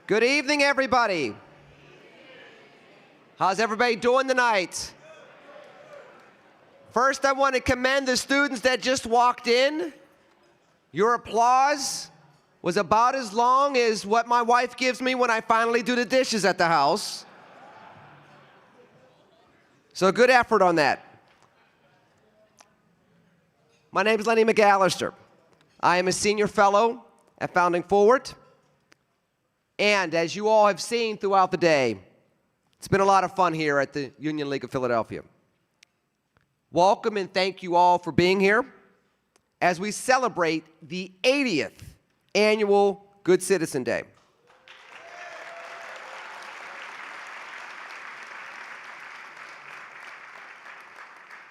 Good evening, everybody. How's everybody doing tonight? First, I want to commend the students that just walked in. Your applause was about as long as what my wife gives me when I finally do the dishes at the house. So good effort on that. My name is Lenny McAllister. I am a senior fellow at Founding Forward. And as you all have seen throughout the day, it's been a lot of fun here at the Union League of Philadelphia. Welcome and thank you all for being here as we celebrate the 80th annual Good Citizen Day.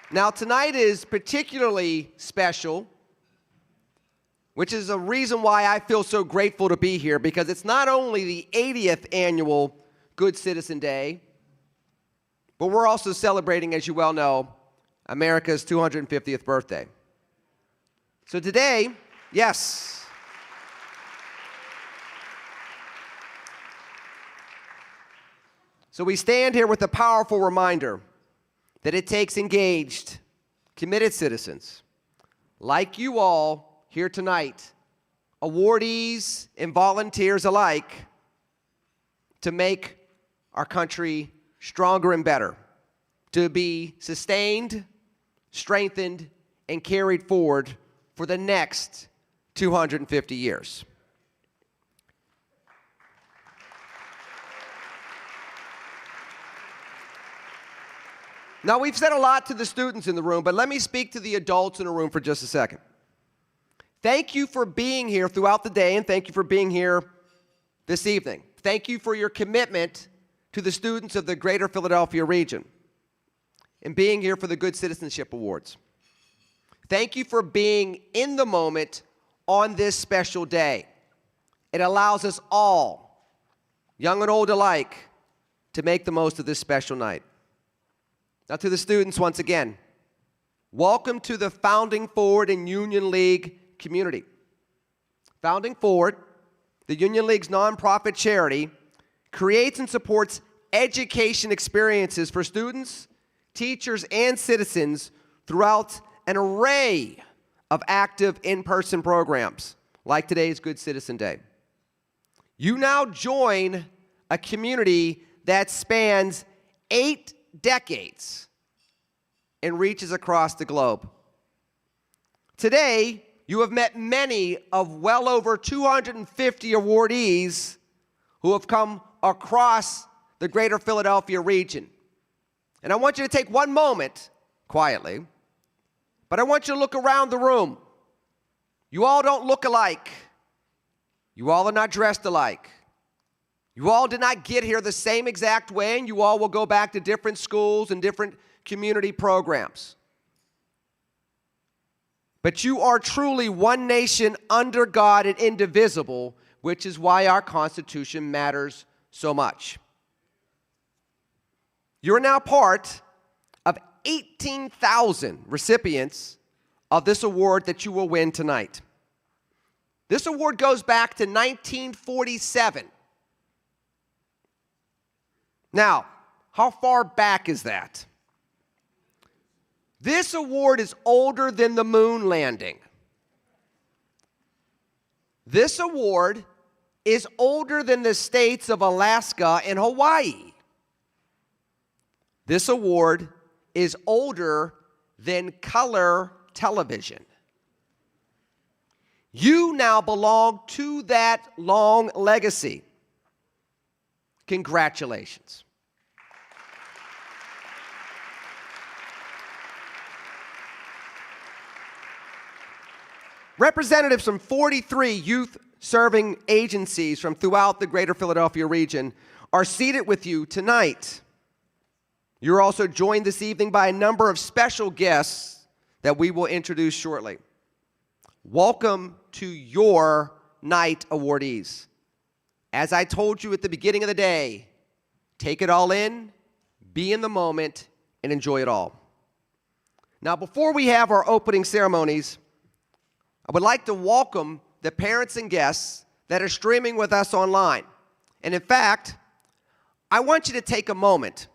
Now, tonight is particularly special, which is a reason why I feel so grateful to be here, because it's not only the 80th annual Good Citizen Day, but we're also celebrating, as you well know, America's 250th birthday. So today, yes, so we stand here with a powerful reminder that it takes engaged, committed citizens like you all here tonight, awardees and volunteers alike, to make our country stronger and better, to be sustained, strengthened, and carried forward for the next 250 years. Now, we've said a lot to the students in the room, but let me speak to the adults in the room for just a second. Thank you for being here throughout the day, and thank you for being here this evening. Thank you for your commitment to the students of the greater Philadelphia region and being here for the Good Citizenship Awards. Thank you for being in the moment on this special day. It allows us all, young and old alike, to make the most of this special night. Now, to the students, once again, welcome to the Founding Forward and Union League community. Founding Forward, the Union League's nonprofit charity, creates and supports education experiences for students, teachers, and citizens throughout an array of active in-person programs, like today's Good Citizen Day. You now join a community that spans 8 decades and reaches across the globe. Today, you have met many of well over 250 awardees who have come across the greater Philadelphia region. And I want you to take one moment, quietly, but I want you to look around the room. You all don't look alike. You all are not dressed alike. You all did not get here the same exact way, and you all will go back to different schools and different community programs. But you are truly one nation under God and indivisible, which is why our Constitution matters so much. You're now part of 18,000 recipients of this award that you will win tonight. This award goes back to 1947. Now, how far back is that? This award is older than the moon landing. This award is older than the states of Alaska and Hawaii. This award is older than color television. You now belong to that long legacy. Congratulations. Representatives from 43 youth-serving agencies from throughout the greater Philadelphia region are seated with you tonight. You're also joined this evening by a number of special guests that we will introduce shortly. Welcome to your night, awardees. As I told you at the beginning of the day, take it all in, be in the moment, and enjoy it all. Now, before we have our opening ceremonies, I would like to welcome the parents and guests that are streaming with us online. And in fact, I want you to take a moment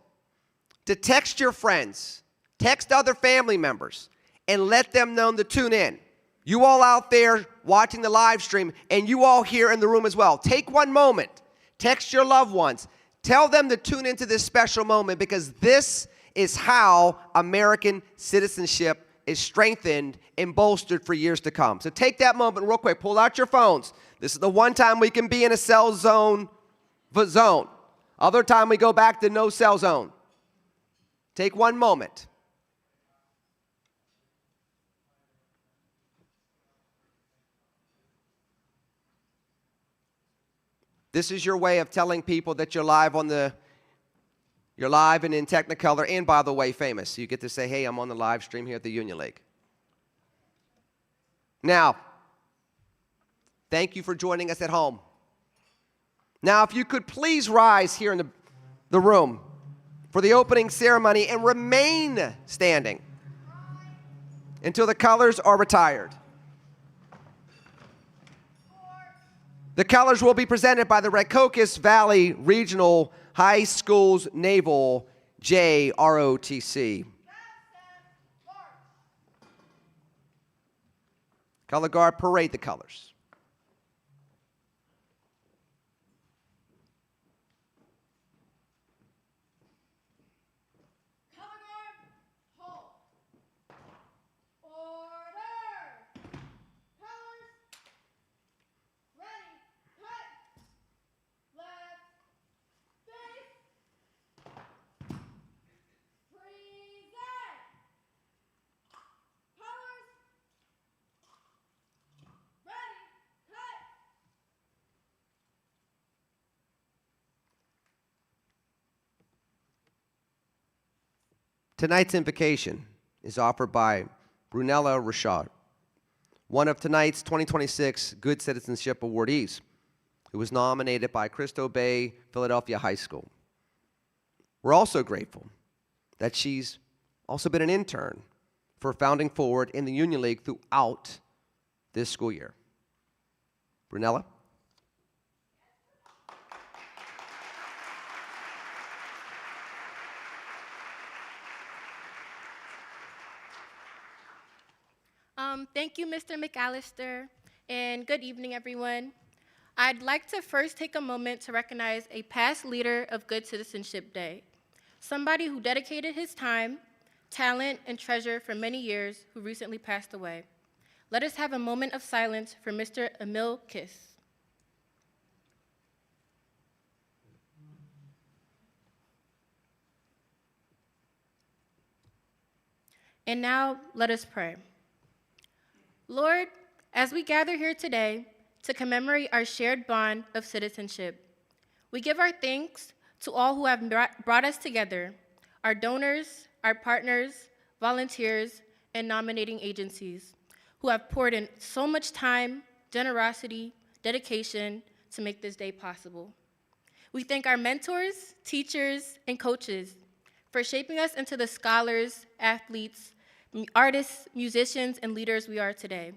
to text your friends, text other family members, and let them know to tune in. You all out there watching the live stream, and you all here in the room as well. Take one moment, text your loved ones, tell them to tune into this special moment, because this is how American citizenship is strengthened and bolstered for years to come. So take that moment real quick. Pull out your phones. This is the one time we can be in a cell zone. Other time we go back to no cell zone. Take one moment. This is your way of telling people that you're live you're live and in Technicolor, and by the way, famous. You get to say, hey, I'm on the live stream here at the Union League. Now, thank you for joining us at home. Now, if you could please rise here in the room for the opening ceremony and remain standing until the colors are retired. The colors will be presented by the Raccocas Valley Regional High School's Naval JROTC. Color guard, parade the colors. Tonight's invocation is offered by Brunella Rashad, one of tonight's 2026 Good Citizenship awardees, who was nominated by Cristo Bay Philadelphia High School. We're also grateful that she's also been an intern for Founding Forward in the Union League throughout this school year. Brunella? Thank you, Mr. McAllister, and good evening, everyone. I'd like to first take a moment to recognize a past leader of Good Citizenship Day, somebody who dedicated his time, talent, and treasure for many years, who recently passed away. Let us have a moment of silence for Mr. Emil Kiss. And now, let us pray. Lord, as we gather here today to commemorate our shared bond of citizenship, we give our thanks to all who have brought us together, our donors, our partners, volunteers, and nominating agencies, who have poured in so much time, generosity, dedication to make this day possible. We thank our mentors, teachers, and coaches for shaping us into the scholars, athletes, artists, musicians, and leaders we are today.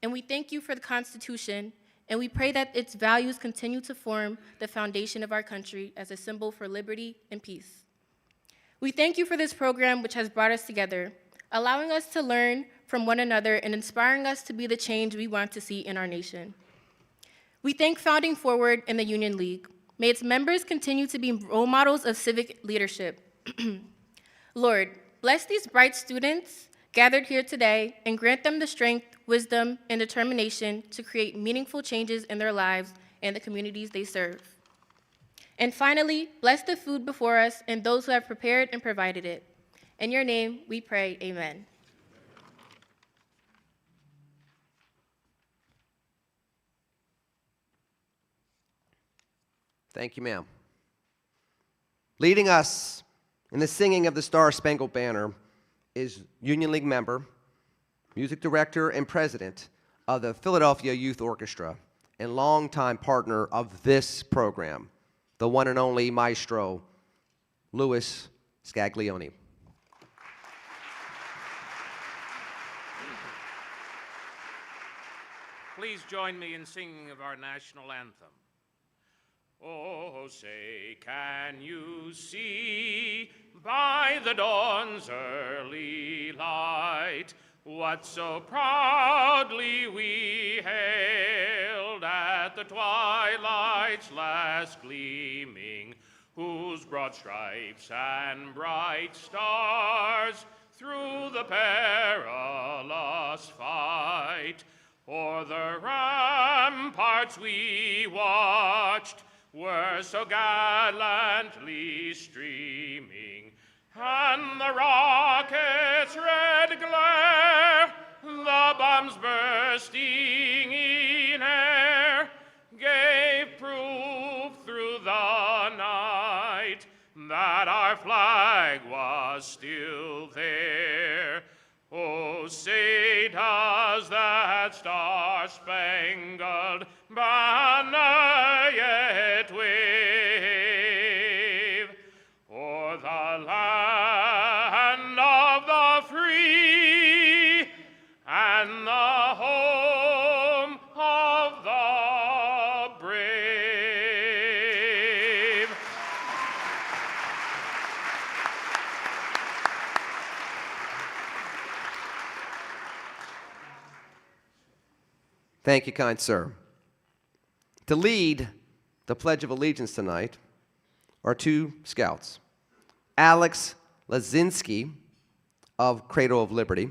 And we thank you for the Constitution, and we pray that its values continue to form the foundation of our country as a symbol for liberty and peace. We thank you for this program which has brought us together, allowing us to learn from one another and inspiring us to be the change we want to see in our nation. We thank Founding Forward and the Union League. May its members continue to be role models of civic leadership. Lord, bless these bright students gathered here today and grant them the strength, wisdom, and determination to create meaningful changes in their lives and the communities they serve. And finally, bless the food before us and those who have prepared and provided it. In your name, we pray, amen. Thank you, ma'am. Leading us in the singing of the Star-Spangled Banner is Union League member, music director, and president of the Philadelphia Youth Orchestra, and longtime partner of this program, the one and only maestro, Louis Scaglione. Please join me in singing of our national anthem. Oh, say, can you see by the dawn's early light what so proudly we hailed at the twilight's last gleaming, whose broad stripes and bright stars through the perilous fight o'er the ramparts we watched were so gallantly streaming, and the rocket's red glare, the bombs bursting in air, gave proof through the night that our flag was still there. Oh, say does that star-spangled banner yet wave o'er the land of the free and the home of the brave? Thank you, kind sir. To lead the Pledge of Allegiance tonight are two scouts, Alex Lazinski of Cradle of Liberty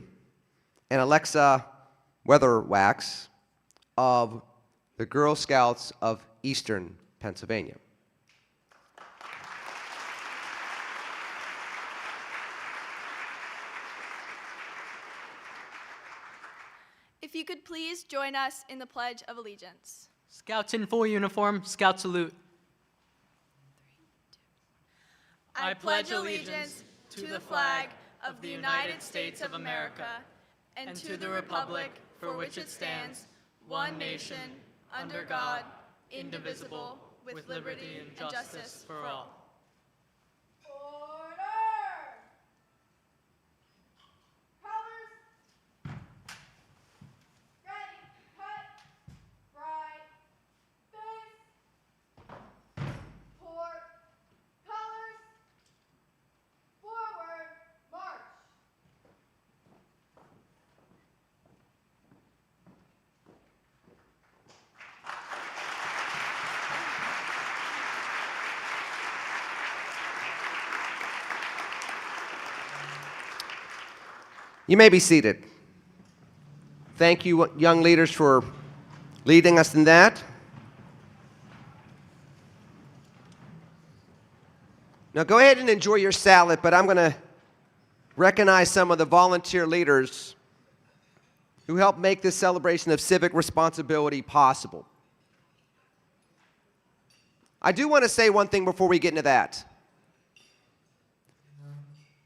and Alexa Weatherwax of the Girl Scouts of Eastern Pennsylvania. If you could please join us in the Pledge of Allegiance. Scouts in full uniform, scout salute. I pledge allegiance to the flag of the United States of America and to the republic for which it stands, one nation, under God, indivisible, with liberty and justice for all. You may be seated. Thank you, young leaders, for leading us in that. Now go ahead and enjoy your salad, but I'm going to recognize some of the volunteer leaders who helped make this celebration of civic responsibility possible. I do want to say one thing before we get into that.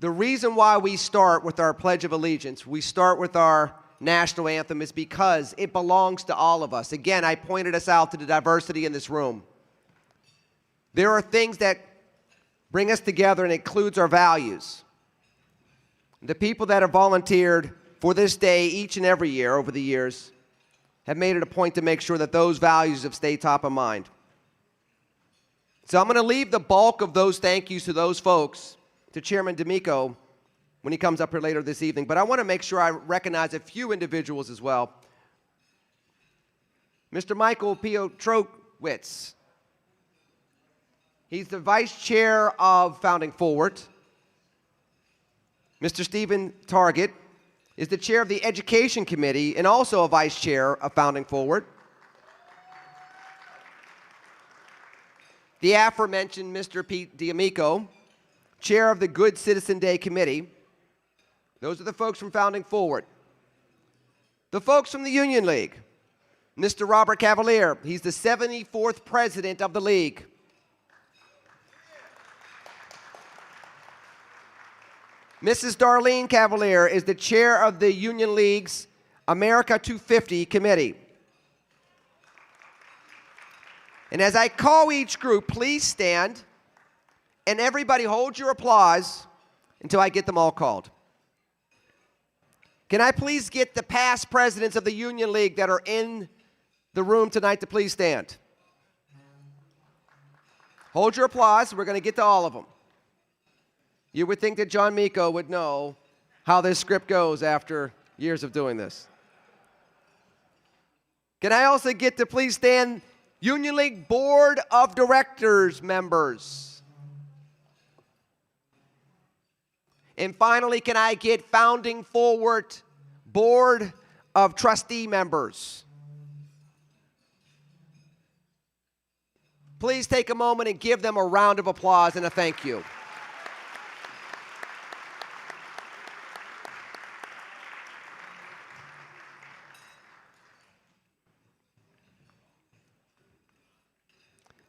The reason why we start with our Pledge of Allegiance, we start with our national anthem, is because it belongs to all of us. Again, I pointed us out to the diversity in this room. There are things that bring us together and includes our values. The people that have volunteered for this day each and every year over the years have made it a point to make sure that those values have stayed top of mind. So I'm going to leave the bulk of those thank yous to those folks, to Chairman D'Amico when he comes up here later this evening. But I want to make sure I recognize a few individuals as well. Mr. Michael Piotrowicz. He's the Vice Chair of Founding Forward. Mr. Stephen Target is the Chair of the Education Committee and also a Vice Chair of Founding Forward. The aforementioned Mr. Pete D'Amico, Chair of the Good Citizen Day Committee. Those are the folks from Founding Forward. The folks from the Union League. Mr. Robert Cavalier, he's the 74th President of the League. Mrs. Darlene Cavalier is the Chair of the Union League's America250 Committee. And as I call each group, please stand, and everybody hold your applause until I get them all called. Can I please get the past presidents of the Union League that are in the room tonight to please stand? Hold your applause. We're going to get to all of them. You would think that John Miko would know how this script goes after years of doing this. Can I also get to please stand Union League Board of Directors members? And finally, can I get Founding Forward Board of Trustee members? Please take a moment and give them a round of applause and a thank you.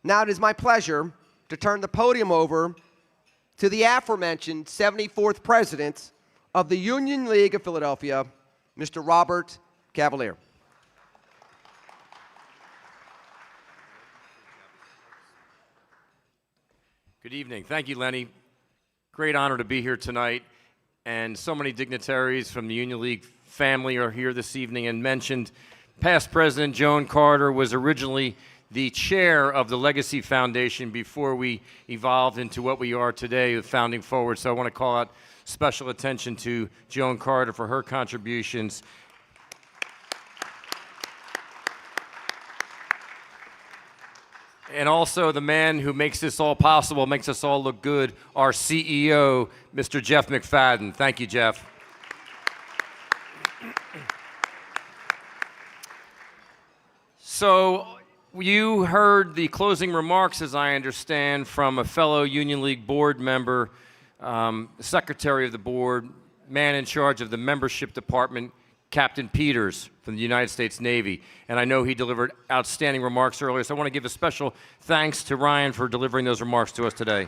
Now it is my pleasure to turn the podium over to the aforementioned 74th President of the Union League of Philadelphia, Mr. Robert Cavalier. Good evening. Thank you, Lenny. Great honor to be here tonight. And so many dignitaries from the Union League family are here this evening and mentioned. Past President Joan Carter was originally the chair of the Legacy Foundation before we evolved into what we are today with Founding Forward. So I want to call out special attention to Joan Carter for her contributions. And also the man who makes this all possible, makes us all look good, our CEO, Mr. Jeff McFadden. Thank you, Jeff. So you heard the closing remarks, as I understand, from a fellow Union League board member, secretary of the board, man in charge of the membership department, Captain Peters from the United States Navy. And I know he delivered outstanding remarks earlier, so I want to give a special thanks to Ryan for delivering those remarks to us today.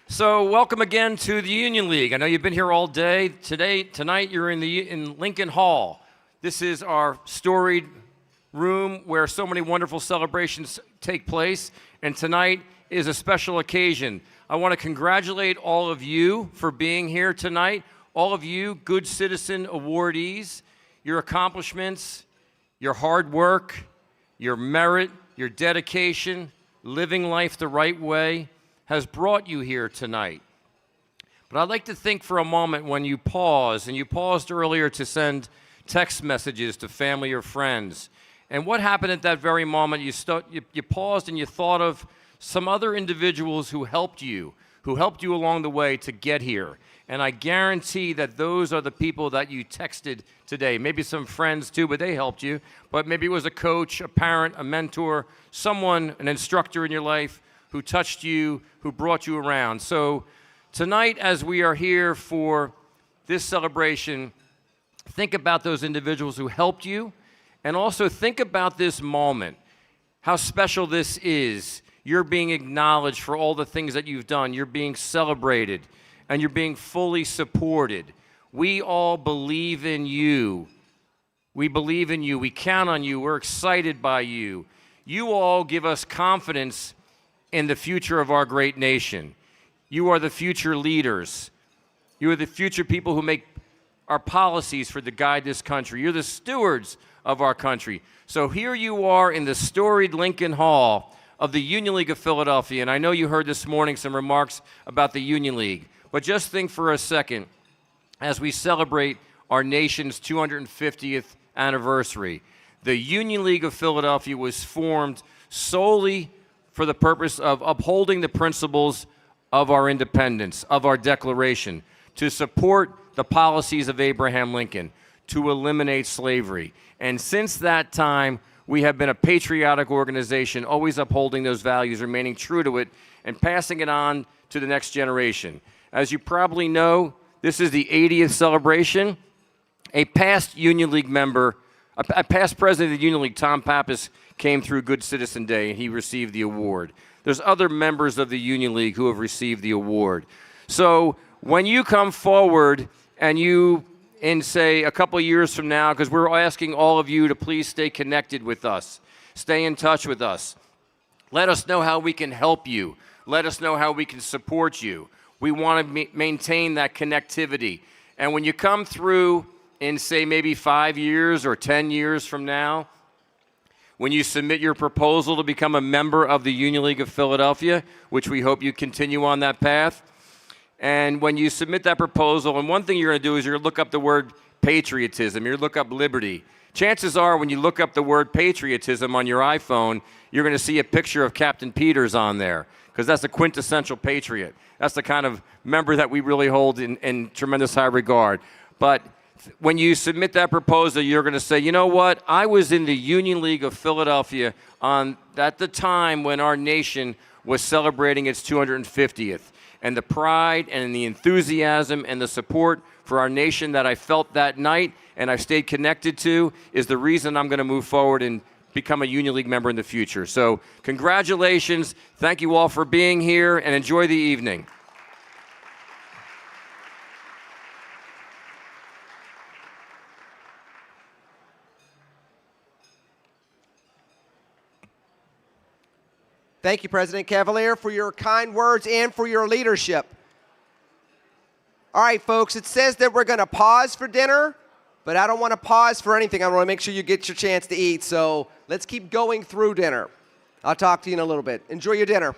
So welcome again to the Union League. I know you've been here all day. Tonight you're in Lincoln Hall. This is our storied room where so many wonderful celebrations take place, and tonight is a special occasion. I want to congratulate all of you for being here tonight, all of you Good Citizen awardees. Your accomplishments, your hard work, your merit, your dedication, living life the right way has brought you here tonight. But I'd like to think for a moment when you pause, and you paused earlier to send text messages to family or friends, and what happened at that very moment? You paused and you thought of some other individuals who helped you along the way to get here. And I guarantee that those are the people that you texted today. Maybe some friends too, but they helped you. But maybe it was a coach, a parent, a mentor, someone, an instructor in your life who touched you, who brought you around. So tonight, as we are here for this celebration, think about those individuals who helped you, and also think about this moment, how special this is. You're being acknowledged for all the things that you've done. You're being celebrated, and you're being fully supported. We all believe in you. We believe in you. We count on you. We're excited by you. You all give us confidence in the future of our great nation. You are the future leaders. You are the future people who make our policies to guide this country. You're the stewards of our country. So here you are in the storied Lincoln Hall of the Union League of Philadelphia, and I know you heard this morning some remarks about the Union League, but just think for a second as we celebrate our nation's 250th anniversary. The Union League of Philadelphia was formed solely for the purpose of upholding the principles of our independence, of our Declaration, to support the policies of Abraham Lincoln, to eliminate slavery. And since that time, we have been a patriotic organization, always upholding those values, remaining true to it, and passing it on to the next generation. As you probably know, this is the 80th celebration. A past Union League member, a past president of the Union League, Tom Pappas, came through Good Citizen Day, and he received the award. There's other members of the Union League who have received the award. So when you come forward and you, in say a couple of years from now, because we're asking all of you to please stay connected with us, stay in touch with us. Let us know how we can help you. Let us know how we can support you. We want to maintain that connectivity. And when you come through in, say, maybe 5 years or 10 years from now, when you submit your proposal to become a member of the Union League of Philadelphia, which we hope you continue on that path. And when you submit that proposal, and one thing you're going to do is you're going to look up the word patriotism, you're going to look up liberty. Chances are when you look up the word patriotism on your iPhone, you're going to see a picture of Captain Peters on there, because that's a quintessential patriot. That's the kind of member that we really hold in tremendous high regard. But when you submit that proposal, you're going to say, you know what, I was in the Union League of Philadelphia at the time when our nation was celebrating its 250th. And the pride and the enthusiasm and the support for our nation that I felt that night and I stayed connected to is the reason I'm going to move forward and become a Union League member in the future. So congratulations. Thank you all for being here, and enjoy the evening. Thank you, President Cavalier, for your kind words and for your leadership. All right, folks, it says that we're going to pause for dinner, but I don't want to pause for anything. I want to make sure you get your chance to eat, so let's keep going through dinner. I'll talk to you in a little bit. Enjoy your dinner.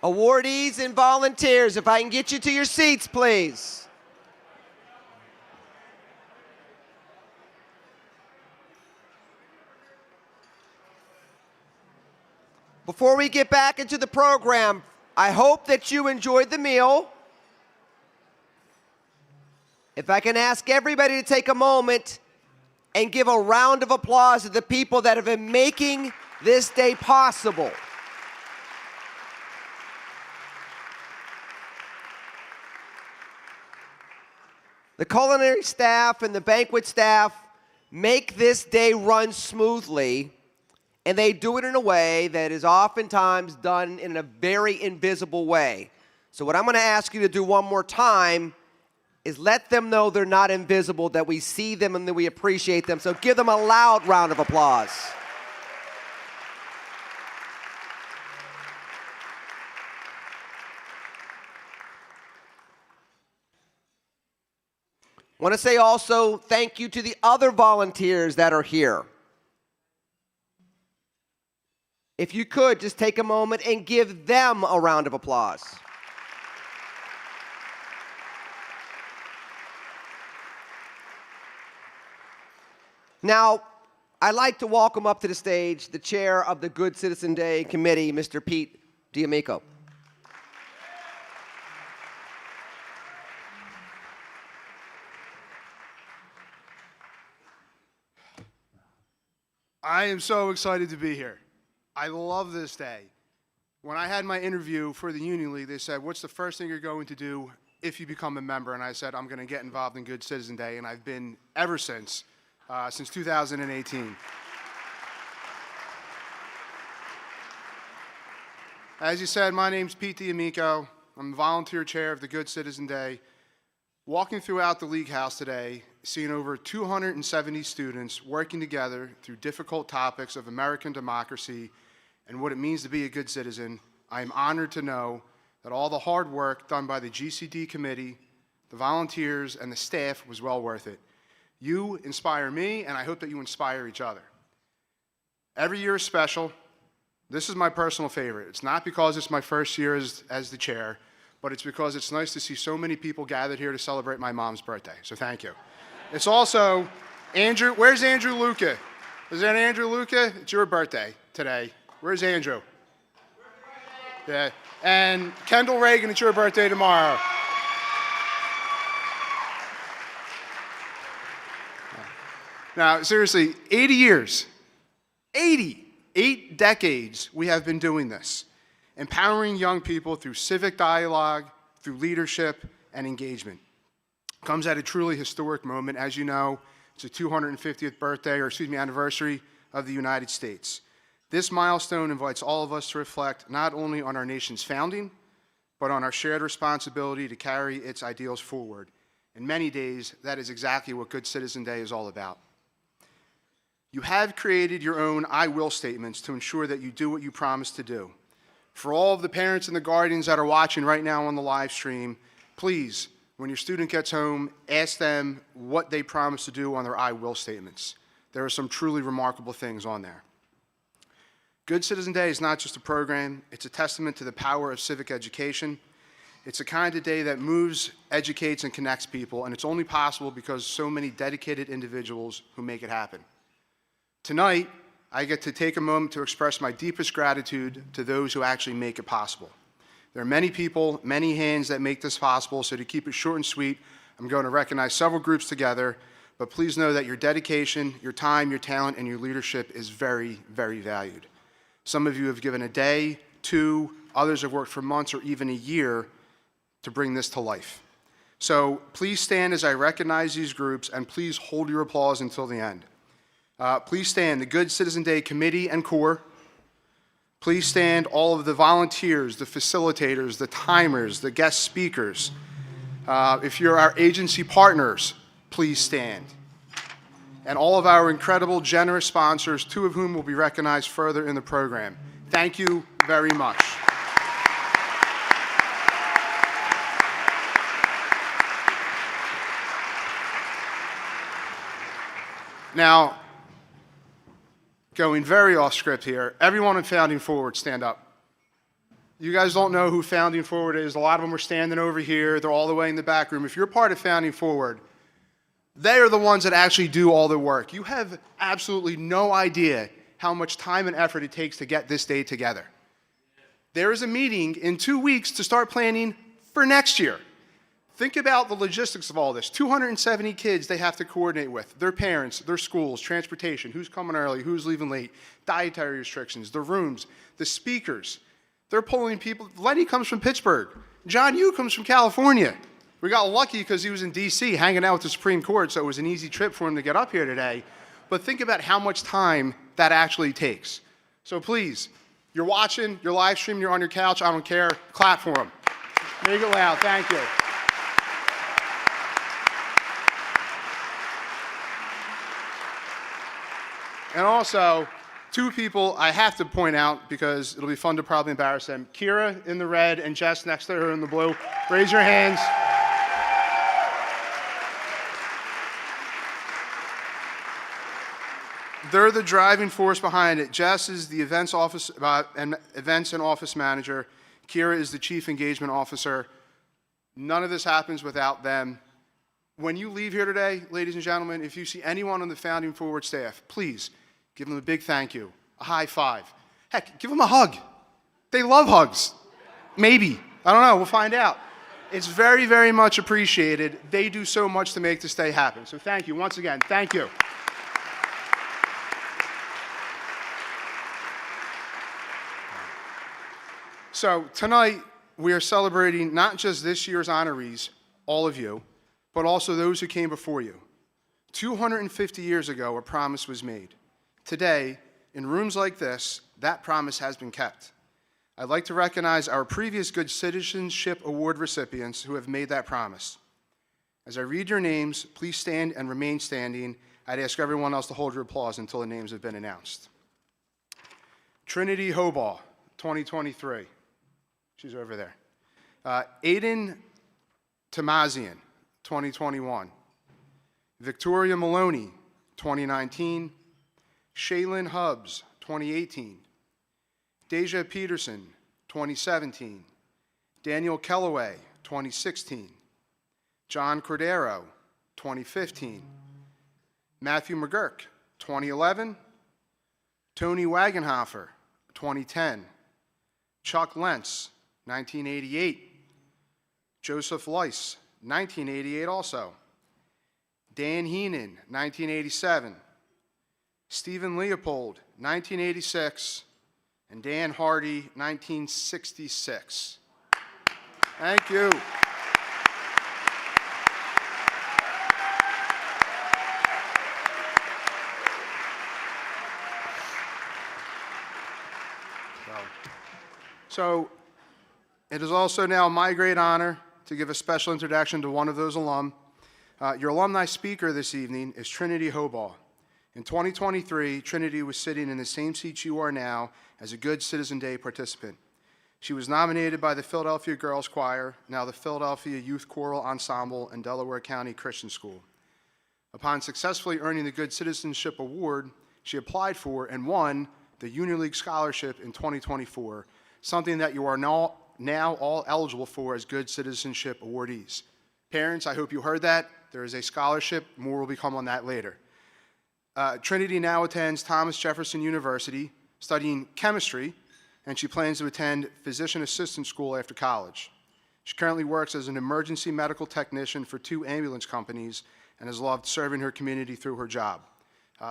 Awardees and volunteers, if I can get you to your seats, please. Before we get back into the program, I hope that you enjoyed the meal. If I can ask everybody to take a moment and give a round of applause to the people that have been making this day possible. The culinary staff and the banquet staff make this day run smoothly, and they do it in a way that is oftentimes done in a very invisible way. So what I'm going to ask you to do one more time is let them know they're not invisible, that we see them and that we appreciate them. So give them a loud round of applause. I want to say also thank you to the other volunteers that are here. If you could, just take a moment and give them a round of applause. Now, I'd like to welcome up to the stage the chair of the Good Citizen Day Committee, Mr. Pete D'Amico. I am so excited to be here. I love this day. When I had my interview for the Union League, they said, what's the first thing you're going to do if you become a member? And I said, I'm going to get involved in Good Citizen Day, and I've been ever since 2018. As you said, my name's Pete D'Amico. I'm the volunteer chair of the Good Citizen Day. Walking throughout the League House today, seeing over 270 students working together through difficult topics of American democracy and what it means to be a good citizen, I am honored to know that all the hard work done by the GCD committee, the volunteers, and the staff was well worth it. You inspire me, and I hope that you inspire each other. Every year is special. This is my personal favorite. It's not because it's my first year as the chair, but it's because it's nice to see so many people gathered here to celebrate my mom's birthday, so thank you. It's also Andrew. Where's Andrew Luca? Is that Andrew Luca? It's your birthday today. Where's Andrew? Yeah. And Kendall Reagan, it's your birthday tomorrow. Now, seriously, 80 years, 8 decades we have been doing this, empowering young people through civic dialogue, through leadership and engagement. Comes at a truly historic moment. As you know, it's the 250th birthday, anniversary of the United States. This milestone invites all of us to reflect not only on our nation's founding, but on our shared responsibility to carry its ideals forward. In many days, that is exactly what Good Citizen Day is all about. You have created your own I will statements to ensure that you do what you promise to do. For all of the parents and the guardians that are watching right now on the live stream, please, when your student gets home, ask them what they promised to do on their I will statements. There are some truly remarkable things on there. Good Citizen Day is not just a program, it's a testament to the power of civic education. It's a kind of day that moves, educates, and connects people, and it's only possible because so many dedicated individuals who make it happen. Tonight, I get to take a moment to express my deepest gratitude to those who actually make it possible. There are many people, many hands that make this possible, so to keep it short and sweet, I'm going to recognize several groups together, but please know that your dedication, your time, your talent, and your leadership is very, very valued. Some of you have given a day, 2, others have worked for months or even a year to bring this to life. So please stand as I recognize these groups, and please hold your applause until the end. Please stand the Good Citizen Day Committee and Corps. Please stand all of the volunteers, the facilitators, the timers, the guest speakers. If you're our agency partners, please stand. And all of our incredible, generous sponsors, 2 of whom will be recognized further in the program. Thank you very much. Now, going very off script here, everyone in Founding Forward, stand up. You guys don't know who Founding Forward is. A lot of them are standing over here. They're all the way in the back room. If you're part of Founding Forward, they are the ones that actually do all the work. You have absolutely no idea how much time and effort it takes to get this day together. There is a meeting in 2 weeks to start planning for next year. Think about the logistics of all this. 270 kids they have to coordinate with, their parents, their schools, transportation, who's coming early, who's leaving late, dietary restrictions, the rooms, the speakers. They're pulling people. Lenny comes from Pittsburgh. John Yoo comes from California. We got lucky because he was in D.C. hanging out with the Supreme Court, so it was an easy trip for him to get up here today. But think about how much time that actually takes. So please, you're watching, you're live streaming, you're on your couch, I don't care, clap for them. Make it loud, thank you. And also, two people I have to point out because it'll be fun to probably embarrass them. Kira in the red and Jess next to her in the blue. Raise your hands. They're the driving force behind it. Jess is the events and office manager. Kira is the chief engagement officer. None of this happens without them. When you leave here today, ladies and gentlemen, if you see anyone on the Founding Forward staff, please give them a big thank you, a high five. Heck, give them a hug. They love hugs. Maybe. I don't know. We'll find out. It's very, very much appreciated. They do so much to make this day happen. So thank you. Once again, thank you. So tonight, we are celebrating not just this year's honorees, all of you, but also those who came before you. 250 years ago, a promise was made. Today, in rooms like this, that promise has been kept. I'd like to recognize our previous Good Citizenship Award recipients who have made that promise. As I read your names, please stand and remain standing. I'd ask everyone else to hold your applause until the names have been announced. Trinity Hobaugh, 2023. She's over there. Aiden Tamazian, 2021. Victoria Maloney, 2019. Shaylin Hubbs, 2018. Deja Peterson, 2017. Daniel Kellaway, 2016. John Cordero, 2015. Matthew McGurk, 2011. Tony Wagenhofer, 2010. Chuck Lentz, 1988. Joseph Leiss, 1988 also. Dan Heenan, 1987. Stephen Leopold, 1986. And Dan Hardy, 1966. Thank you. So, it is also now my great honor to give a special introduction to one of those alum. Your alumni speaker this evening is Trinity Hobaugh. In 2023, Trinity was sitting in the same seat you are now as a Good Citizen Day participant. She was nominated by the Philadelphia Girls Choir, now the Philadelphia Youth Choral Ensemble, and Delaware County Christian School. Upon successfully earning the Good Citizenship Award, she applied for and won the Union League Scholarship in 2024, something that you are now all eligible for as Good Citizenship awardees. Parents, I hope you heard that. There is a scholarship. More will become on that later. Trinity now attends Thomas Jefferson University, studying chemistry, and she plans to attend physician assistant school after college. She currently works as an emergency medical technician for 2 ambulance companies and has loved serving her community through her job.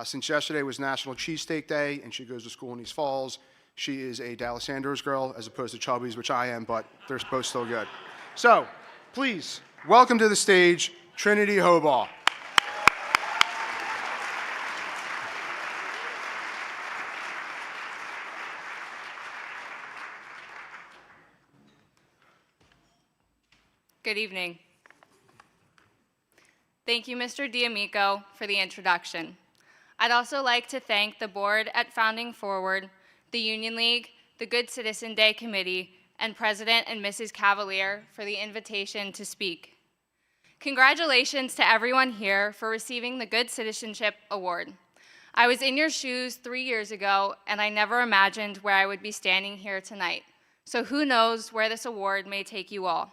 Since yesterday was National Cheesesteak Day and she goes to school in East Falls, she is a Dallas Sanders girl as opposed to Chubby's, which I am, but they're both still good. So, please, welcome to the stage, Trinity Hobaugh. Good evening. Thank you, Mr. D'Amico, for the introduction. I'd also like to thank the board at Founding Forward, the Union League, the Good Citizen Day Committee, and President and Mrs. Cavalier for the invitation to speak. Congratulations to everyone here for receiving the Good Citizenship Award. I was in your shoes 3 years ago, and I never imagined where I would be standing here tonight. So who knows where this award may take you all.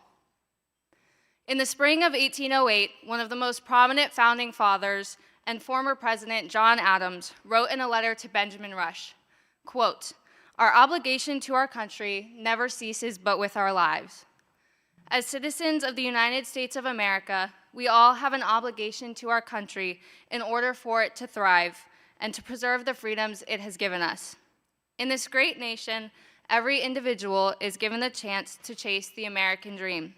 In the spring of 1808, one of the most prominent founding fathers and former President John Adams wrote in a letter to Benjamin Rush, quote, "Our obligation to our country never ceases but with our lives. As citizens of the United States of America, we all have an obligation to our country in order for it to thrive and to preserve the freedoms it has given us. In this great nation, every individual is given the chance to chase the American dream.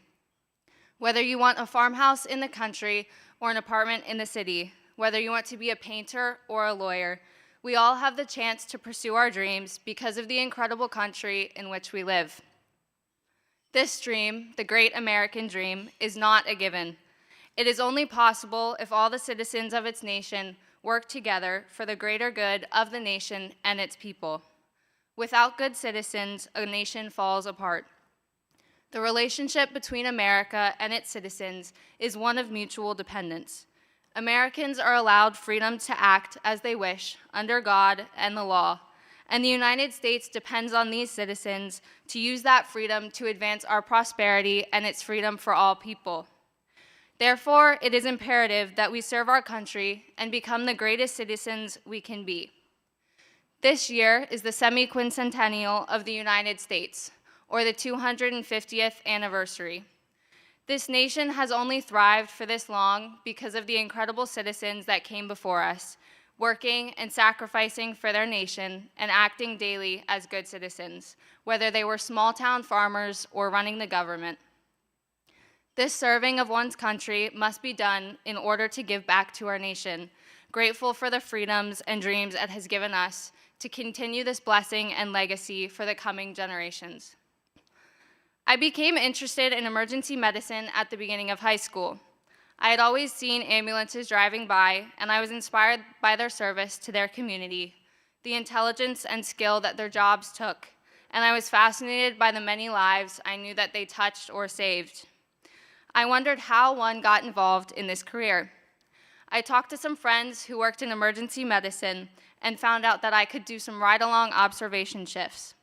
Whether you want a farmhouse in the country or an apartment in the city, whether you want to be a painter or a lawyer, we all have the chance to pursue our dreams because of the incredible country in which we live. This dream, the great American dream, is not a given. It is only possible if all the citizens of its nation work together for the greater good of the nation and its people. Without good citizens, a nation falls apart. The relationship between America and its citizens is one of mutual dependence. Americans are allowed freedom to act as they wish under God and the law, and the United States depends on these citizens to use that freedom to advance our prosperity and its freedom for all people. Therefore, it is imperative that we serve our country and become the greatest citizens we can be. This year is the semi-quincentennial of the United States, or the 250th anniversary. This nation has only thrived for this long because of the incredible citizens that came before us, working and sacrificing for their nation and acting daily as good citizens, whether they were small-town farmers or running the government. This serving of one's country must be done in order to give back to our nation, grateful for the freedoms and dreams it has given us to continue this blessing and legacy for the coming generations. I became interested in emergency medicine at the beginning of high school. I had always seen ambulances driving by, and I was inspired by their service to their community, the intelligence and skill that their jobs took, and I was fascinated by the many lives I knew that they touched or saved. I wondered how one got involved in this career. I talked to some friends who worked in emergency medicine and found out that I could do some ride-along observation shifts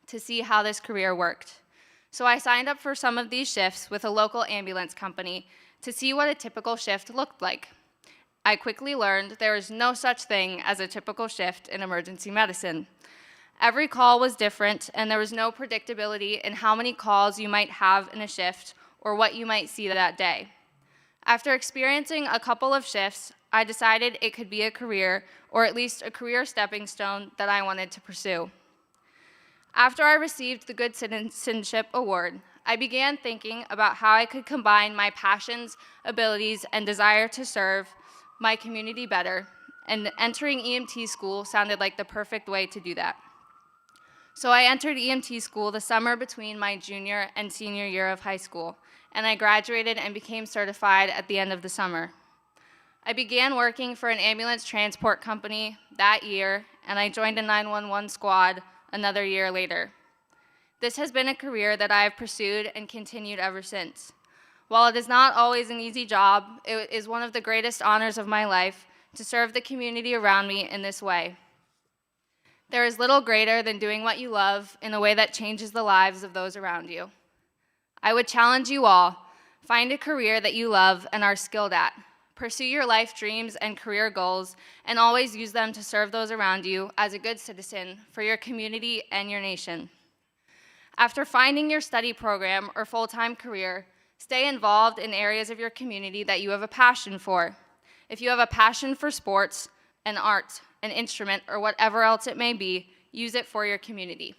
to see how this career worked. So I signed up for some of these shifts with a local ambulance company to see what a typical shift looked like. I quickly learned there is no such thing as a typical shift in emergency medicine. Every call was different, and there was no predictability in how many calls you might have in a shift or what you might see that day. After experiencing a couple of shifts, I decided it could be a career, or at least a career stepping stone that I wanted to pursue. After I received the Good Citizenship Award, I began thinking about how I could combine my passions, abilities, and desire to serve my community better, and entering EMT school sounded like the perfect way to do that. So I entered EMT school the summer between my junior and senior year of high school, and I graduated and became certified at the end of the summer. I began working for an ambulance transport company that year, and I joined a 911 squad another year later. This has been a career that I have pursued and continued ever since. While it is not always an easy job, it is one of the greatest honors of my life to serve the community around me in this way. There is little greater than doing what you love in a way that changes the lives of those around you. I would challenge you all, find a career that you love and are skilled at. Pursue your life dreams and career goals, and always use them to serve those around you as a good citizen for your community and your nation. After finding your study program or full-time career, stay involved in areas of your community that you have a passion for. If you have a passion for sports, an art, an instrument, or whatever else it may be, use it for your community.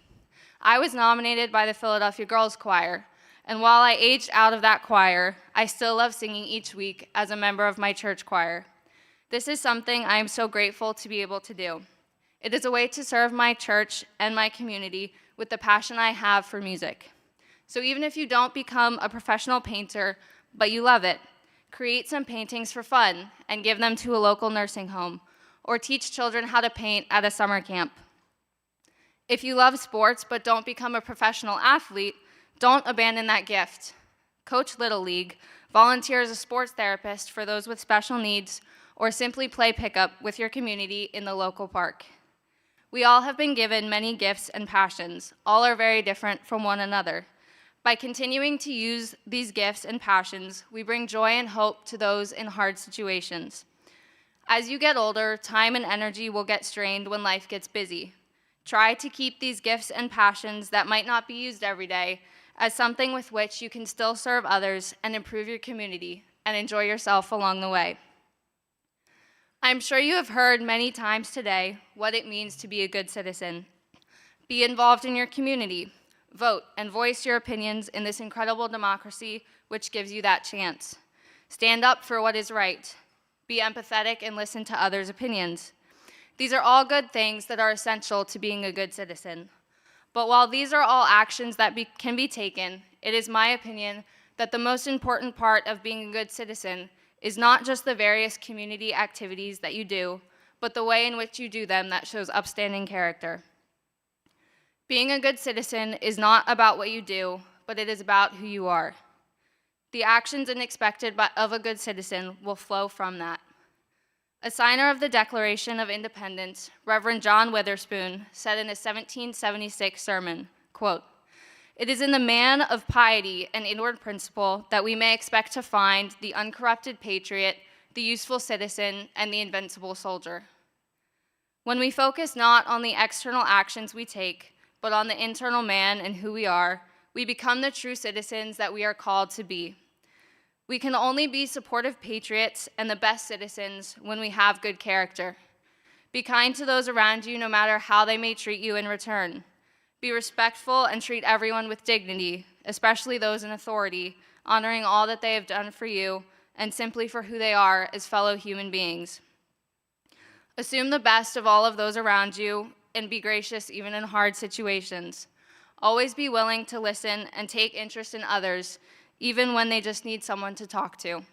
I was nominated by the Philadelphia Girls Choir, and while I aged out of that choir, I still love singing each week as a member of my church choir. This is something I am so grateful to be able to do. It is a way to serve my church and my community with the passion I have for music. So even if you don't become a professional painter, but you love it, create some paintings for fun and give them to a local nursing home, or teach children how to paint at a summer camp. If you love sports but don't become a professional athlete, don't abandon that gift. Coach Little League, volunteer as a sports therapist for those with special needs, or simply play pickup with your community in the local park. We all have been given many gifts and passions. All are very different from one another. By continuing to use these gifts and passions, we bring joy and hope to those in hard situations. As you get older, time and energy will get strained when life gets busy. Try to keep these gifts and passions that might not be used every day as something with which you can still serve others and improve your community and enjoy yourself along the way. I'm sure you have heard many times today what it means to be a good citizen. Be involved in your community. Vote and voice your opinions in this incredible democracy which gives you that chance. Stand up for what is right. Be empathetic and listen to others' opinions. These are all good things that are essential to being a good citizen. But while these are all actions that can be taken, it is my opinion that the most important part of being a good citizen is not just the various community activities that you do, but the way in which you do them that shows upstanding character. Being a good citizen is not about what you do, but it is about who you are. The actions expected of a good citizen will flow from that. A signer of the Declaration of Independence, Reverend John Witherspoon, said in a 1776 sermon, quote, "It is in the man of piety and inward principle that we may expect to find the uncorrupted patriot, the useful citizen, and the invincible soldier." When we focus not on the external actions we take, but on the internal man and who we are, we become the true citizens that we are called to be. We can only be supportive patriots and the best citizens when we have good character. Be kind to those around you no matter how they may treat you in return. Be respectful and treat everyone with dignity, especially those in authority, honoring all that they have done for you and simply for who they are as fellow human beings. Assume the best of all of those around you and be gracious even in hard situations. Always be willing to listen and take interest in others, even when they just need someone to talk to.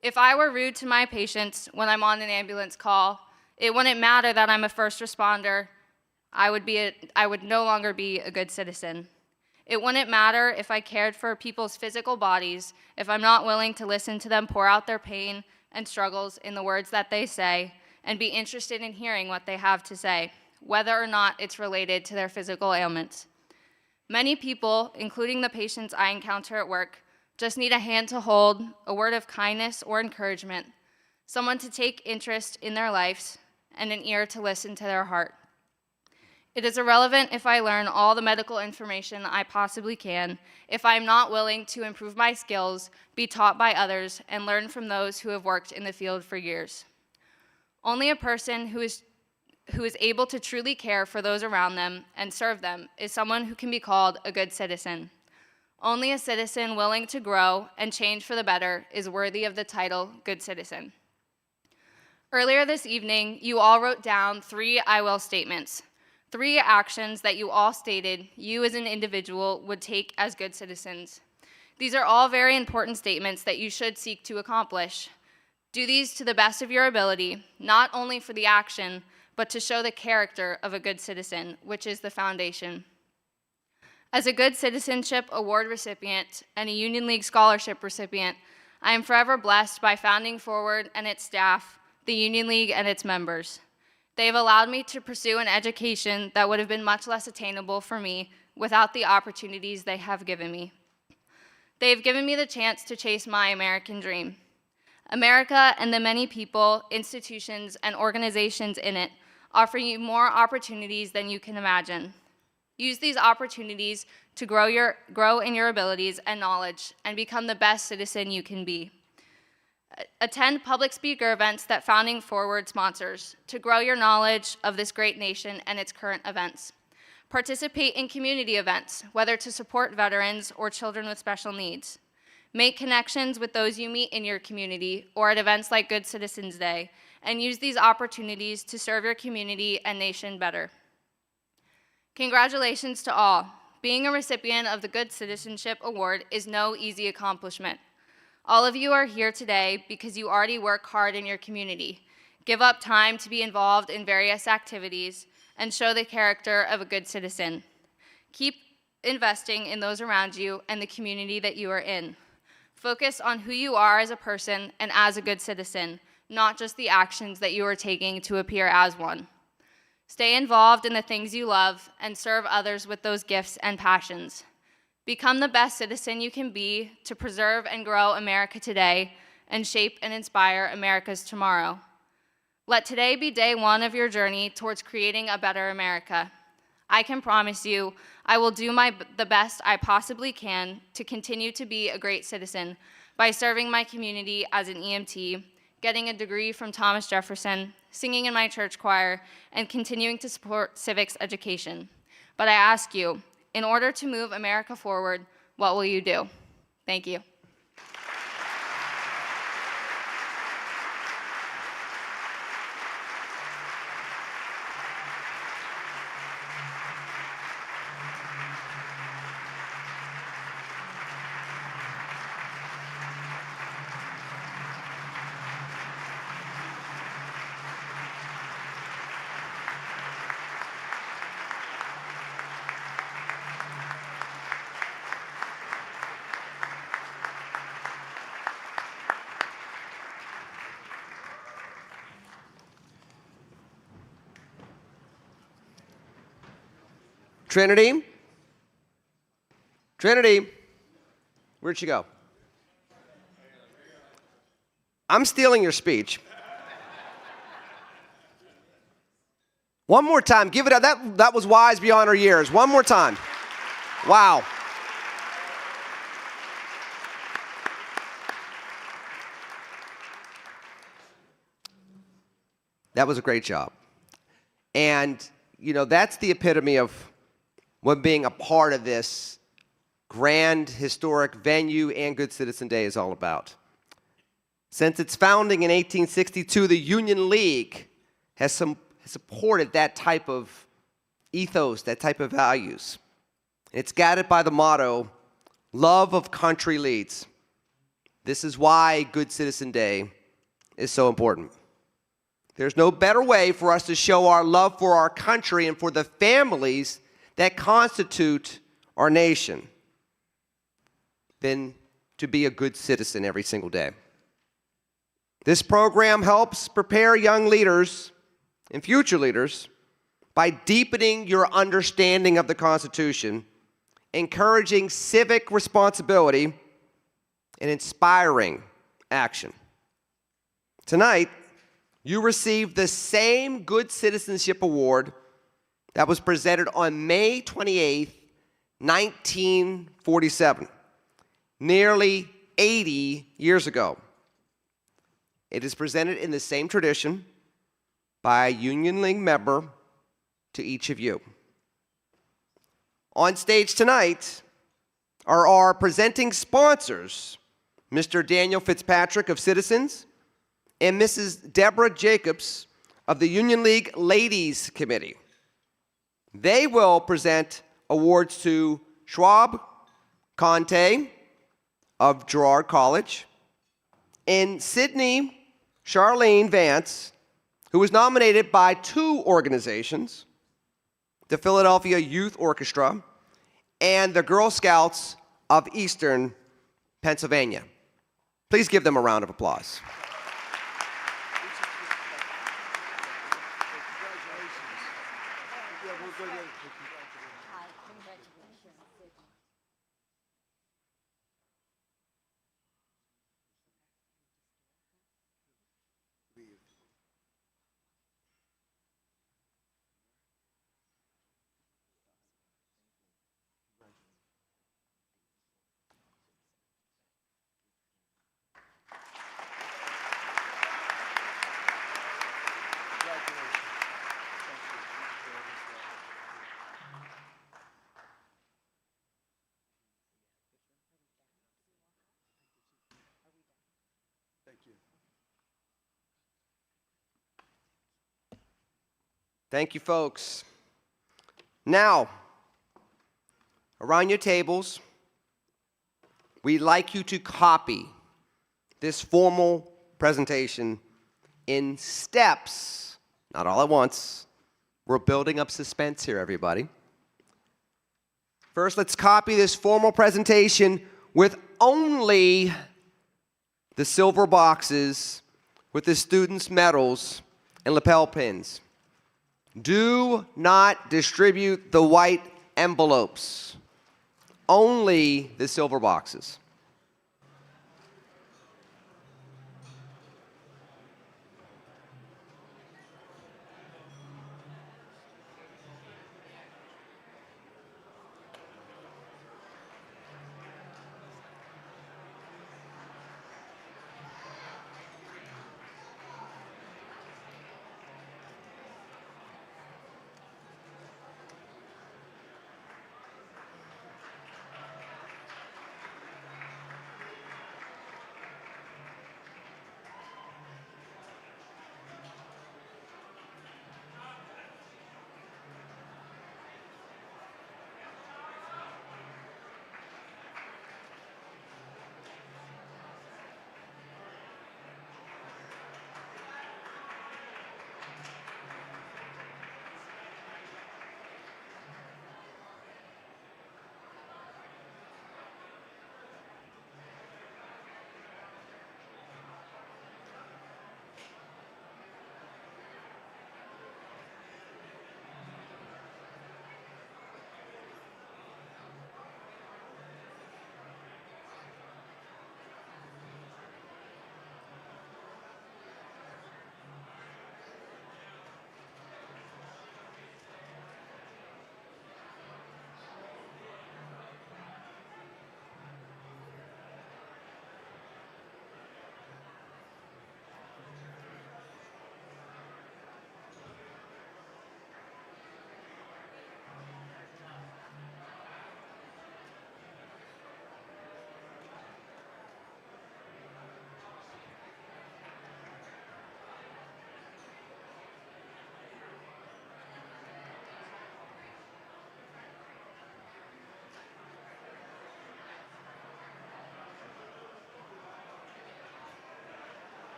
If I were rude to my patients when I'm on an ambulance call, it wouldn't matter that I'm a first responder. I would no longer be a good citizen. It wouldn't matter if I cared for people's physical bodies if I'm not willing to listen to them pour out their pain and struggles in the words that they say and be interested in hearing what they have to say, whether or not it's related to their physical ailments. Many people, including the patients I encounter at work, just need a hand to hold, a word of kindness or encouragement, someone to take interest in their lives, and an ear to listen to their heart. It is irrelevant if I learn all the medical information I possibly can, if I'm not willing to improve my skills, be taught by others, and learn from those who have worked in the field for years. Only a person who is able to truly care for those around them and serve them is someone who can be called a good citizen. Only a citizen willing to grow and change for the better is worthy of the title good citizen. Earlier this evening, you all wrote down 3 I will statements, 3 actions that you all stated you as an individual would take as good citizens. These are all very important statements that you should seek to accomplish. Do these to the best of your ability, not only for the action, but to show the character of a good citizen, which is the foundation. As a Good Citizenship Award recipient and a Union League Scholarship recipient, I am forever blessed by Founding Forward and its staff, the Union League and its members. They have allowed me to pursue an education that would have been much less attainable for me without the opportunities they have given me. They have given me the chance to chase my American dream. America and the many people, institutions, and organizations in it offer you more opportunities than you can imagine. Use these opportunities to grow in your abilities and knowledge and become the best citizen you can be. Attend public speaker events that Founding Forward sponsors to grow your knowledge of this great nation and its current events. Participate in community events, whether to support veterans or children with special needs. Make connections with those you meet in your community or at events like Good Citizens Day, and use these opportunities to serve your community and nation better. Congratulations to all. Being a recipient of the Good Citizenship Award is no easy accomplishment. All of you are here today because you already work hard in your community, give up time to be involved in various activities, and show the character of a good citizen. Keep investing in those around you and the community that you are in. Focus on who you are as a person and as a good citizen, not just the actions that you are taking to appear as one. Stay involved in the things you love and serve others with those gifts and passions. Become the best citizen you can be to preserve and grow America today and shape and inspire America's tomorrow. Let today be day one of your journey towards creating a better America. I can promise you I will do the best I possibly can to continue to be a great citizen by serving my community as an EMT, getting a degree from Thomas Jefferson, singing in my church choir, and continuing to support civics education. But I ask you, in order to move America forward, what will you do? Thank you. Trinity? Trinity? Where'd she go? I'm stealing your speech. One more time. Give it up. That was wise beyond her years. One more time. Wow. That was a great job. And, you know, that's the epitome of what being a part of this grand historic venue and Good Citizen Day is all about. Since its founding in 1862, the Union League has supported that type of ethos, that type of values. It's guided by the motto, love of country leads. This is why Good Citizen Day is so important. There's no better way for us to show our love for our country and for the families that constitute our nation than to be a good citizen every single day. This program helps prepare young leaders and future leaders by deepening your understanding of the Constitution, encouraging civic responsibility, and inspiring action. Tonight, you received the same Good Citizenship Award that was presented on May 28, 1947, nearly 80 years ago. It is presented in the same tradition by a Union League member to each of you. On stage tonight are our presenting sponsors, Mr. Daniel Fitzpatrick of Citizens and Mrs. Deborah Jacobs of the Union League Ladies Committee. They will present awards to Schwab Conte of Girard College and Sydney Charlene Vance, who was nominated by two organizations, the Philadelphia Youth Orchestra and the Girl Scouts of Eastern Pennsylvania. Please give them a round of applause. Thank you, folks. Now, around your tables, we'd like you to copy this formal presentation in steps, not all at once. We're building up suspense here, everybody. First, let's copy this formal presentation with only the silver boxes with the students' medals and lapel pins. Do not distribute the white envelopes, only the silver boxes.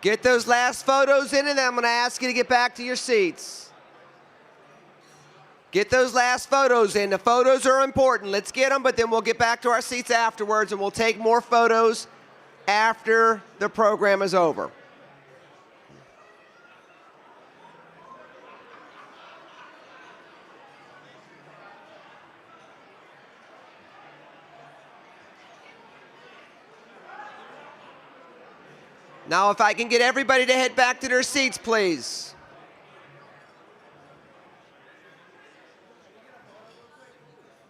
Get those last photos in, and then I'm going to ask you to get back to your seats. Get those last photos in. The photos are important. Let's get them, but then we'll get back to our seats afterwards, and we'll take more photos after the program is over. Now, if I can get everybody to head back to their seats, please.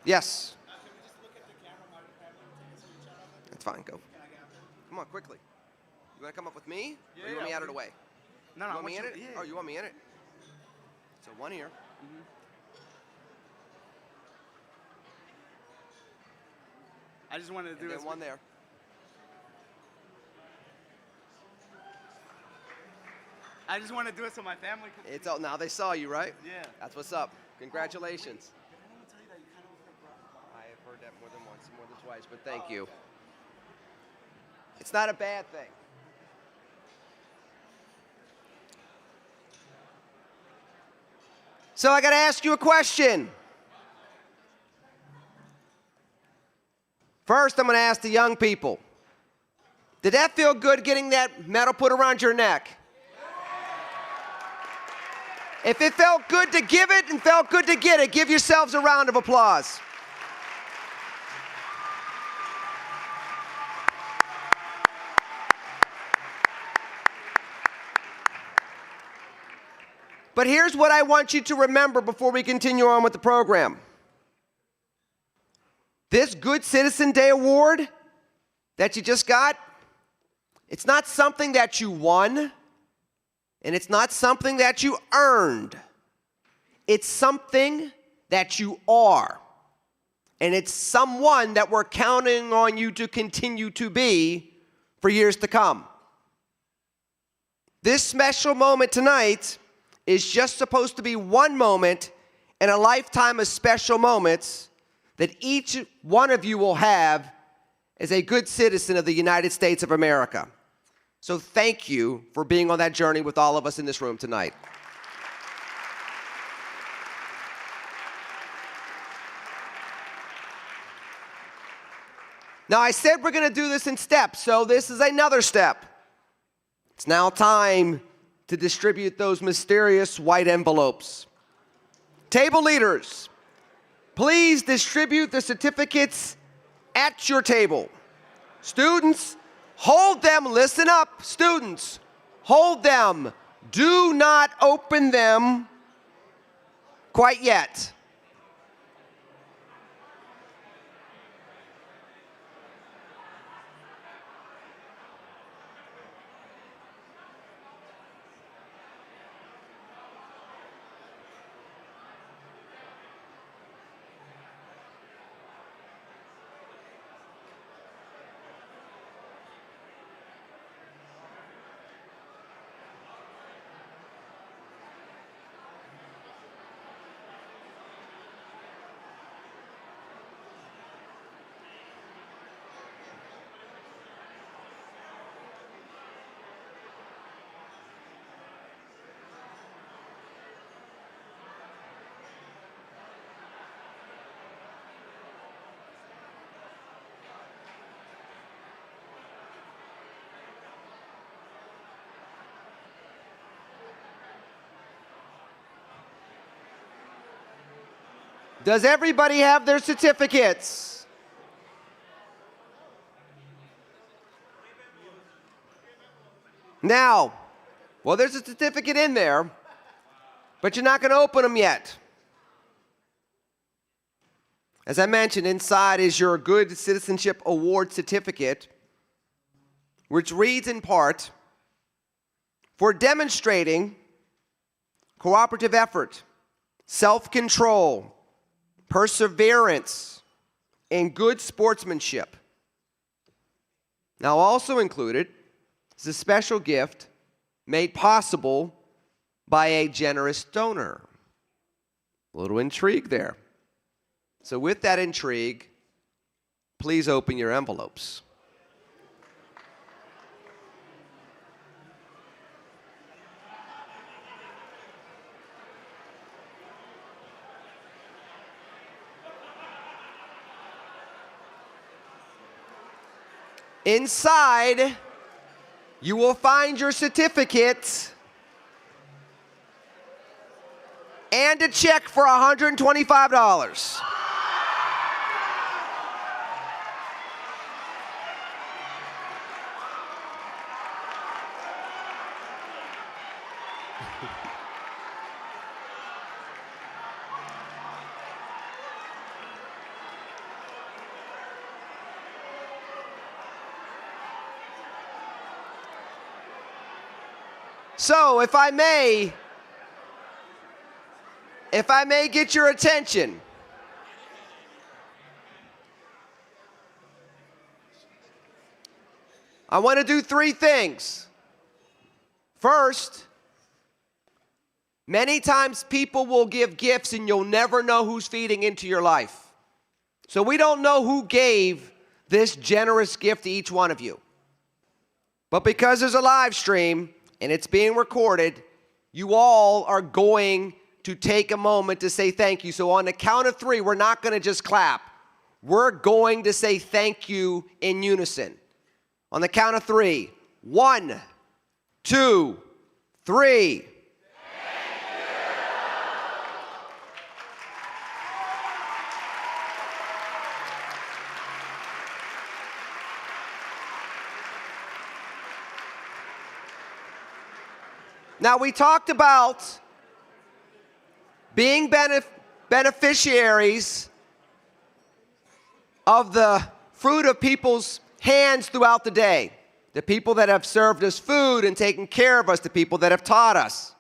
Yes. That's fine, go. Come on, quickly. You want to come up with me? Or you want me out of the way? No, You I want me in it? Yeah. Oh, you want me in it? So one here. I just wanted to do And it. then one there. I just want to do it so my family could. It's all, now they saw you, right? Yeah. That's what's up. Congratulations. I didn't even tell you that you kind of look like I have heard that more than once, more than twice, but thank you. It's not a bad thing. So I got to ask you a question. First, I'm going to ask the young people. Did that feel good getting that medal put around your neck? If it felt good to give it and felt good to get it, give yourselves a round of applause. But here's what I want you to remember before we continue on with the program. This Good Citizen Day Award that you just got, it's not something that you won, and it's not something that you earned. It's something that you are. And it's someone that we're counting on you to continue to be for years to come. This special moment tonight is just supposed to be one moment in a lifetime of special moments that each one of you will have as a good citizen of the United States of America. So thank you for being on that journey with all of us in this room tonight. Now, I said we're going to do this in steps, so this is another step. It's now time to distribute those mysterious white envelopes. Table leaders, please distribute the certificates at your table. Students, hold them. Listen up, students. Hold them. Do not open them quite yet. Does everybody have their certificates? Now, well, there's a certificate in there, but you're not going to open them yet. As I mentioned, inside is your Good Citizenship Award certificate, which reads in part, for demonstrating cooperative effort, self-control, perseverance, and good sportsmanship. Now, also included is a special gift made possible by a generous donor. A little intrigue there. So with that intrigue, please open your envelopes. Inside, you will find your certificate and a check for $125. So, if I may get your attention. I want to do three things. First, many times people will give gifts and you'll never know who's feeding into your life. So we don't know who gave this generous gift to each one of you. But because there's a live stream and it's being recorded, you all are going to take a moment to say thank you. So on the count of three, we're not going to just clap. We're going to say thank you in unison. On the count of three. 1, 2, 3. Now, we talked about being beneficiaries of the fruit of people's hands throughout the day. The people that have served us food and taken care of us, the people that have taught us.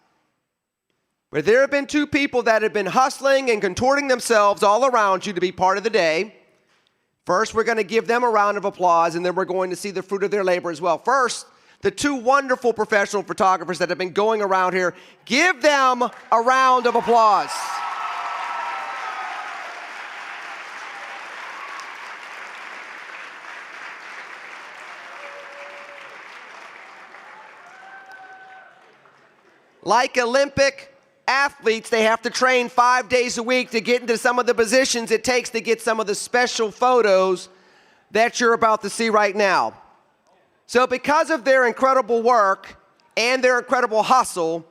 But there have been two people that have been hustling and contorting themselves all around you to be part of the day. First, we're going to give them a round of applause, and then we're going to see the fruit of their labor as well. First, the two wonderful professional photographers that have been going around here, give them a round of applause. Like Olympic athletes, they have to train 5 days a week to get into some of the positions it takes to get some of the special photos that you're about to see right now. So because of their incredible work and their incredible hustle,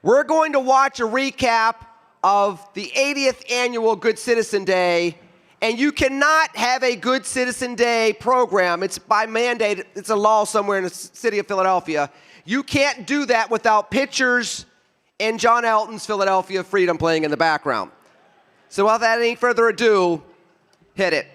we're going to watch a recap of the 80th annual Good Citizen Day. And you cannot have a Good Citizen Day program. It's by mandate. It's a law somewhere in the city of Philadelphia. You can't do that without pictures and John Elton's Philadelphia Freedom playing in the background. So without any further ado, hit it.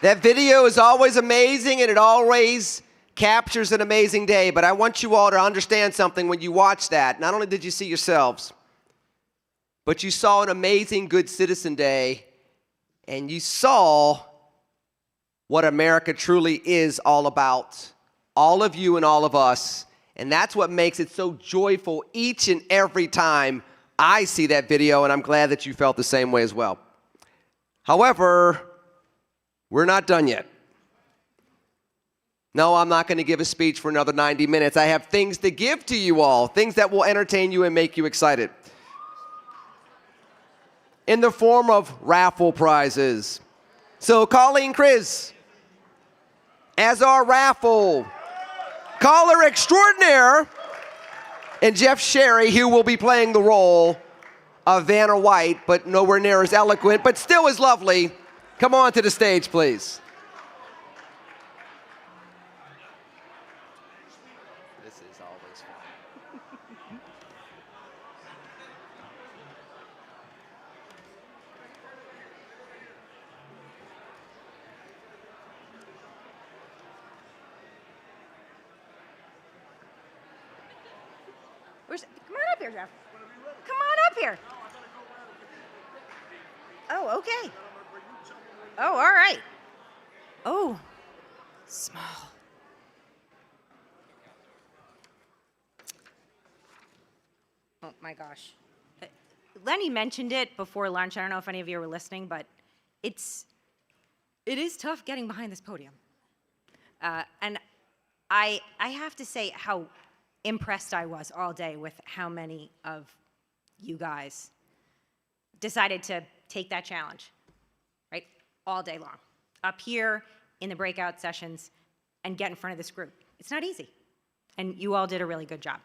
That video is always amazing, and it always captures an amazing day. But I want you all to understand something when you watch that. Not only did you see yourselves, but you saw an amazing Good Citizen Day, and you saw what America truly is all about. All of you and all of us. And that's what makes it so joyful each and every time I see that video, and I'm glad that you felt the same way as well. However, we're not done yet. No, I'm not going to give a speech for another 90 minutes. I have things to give to you all, things that will entertain you and make you excited. In the form of raffle prizes. So Colleen Chris, as our raffle caller extraordinaire, and Jeff Sherry, who will be playing the role of Vanna White, but nowhere near as eloquent, but still as lovely. Come on to the stage, please. This is always fun. Come on up here, Jeff. Come on up here. Oh, okay. Oh, all right. Oh, small. Oh, my gosh. Lenny mentioned it before lunch. I don't know if any of you were listening, but it is tough getting behind this podium. And I have to say how impressed I was all day with how many of you guys decided to take that challenge, right? All day long. Up here in the breakout sessions and get in front of this group. It's not easy. And you all did a really good job.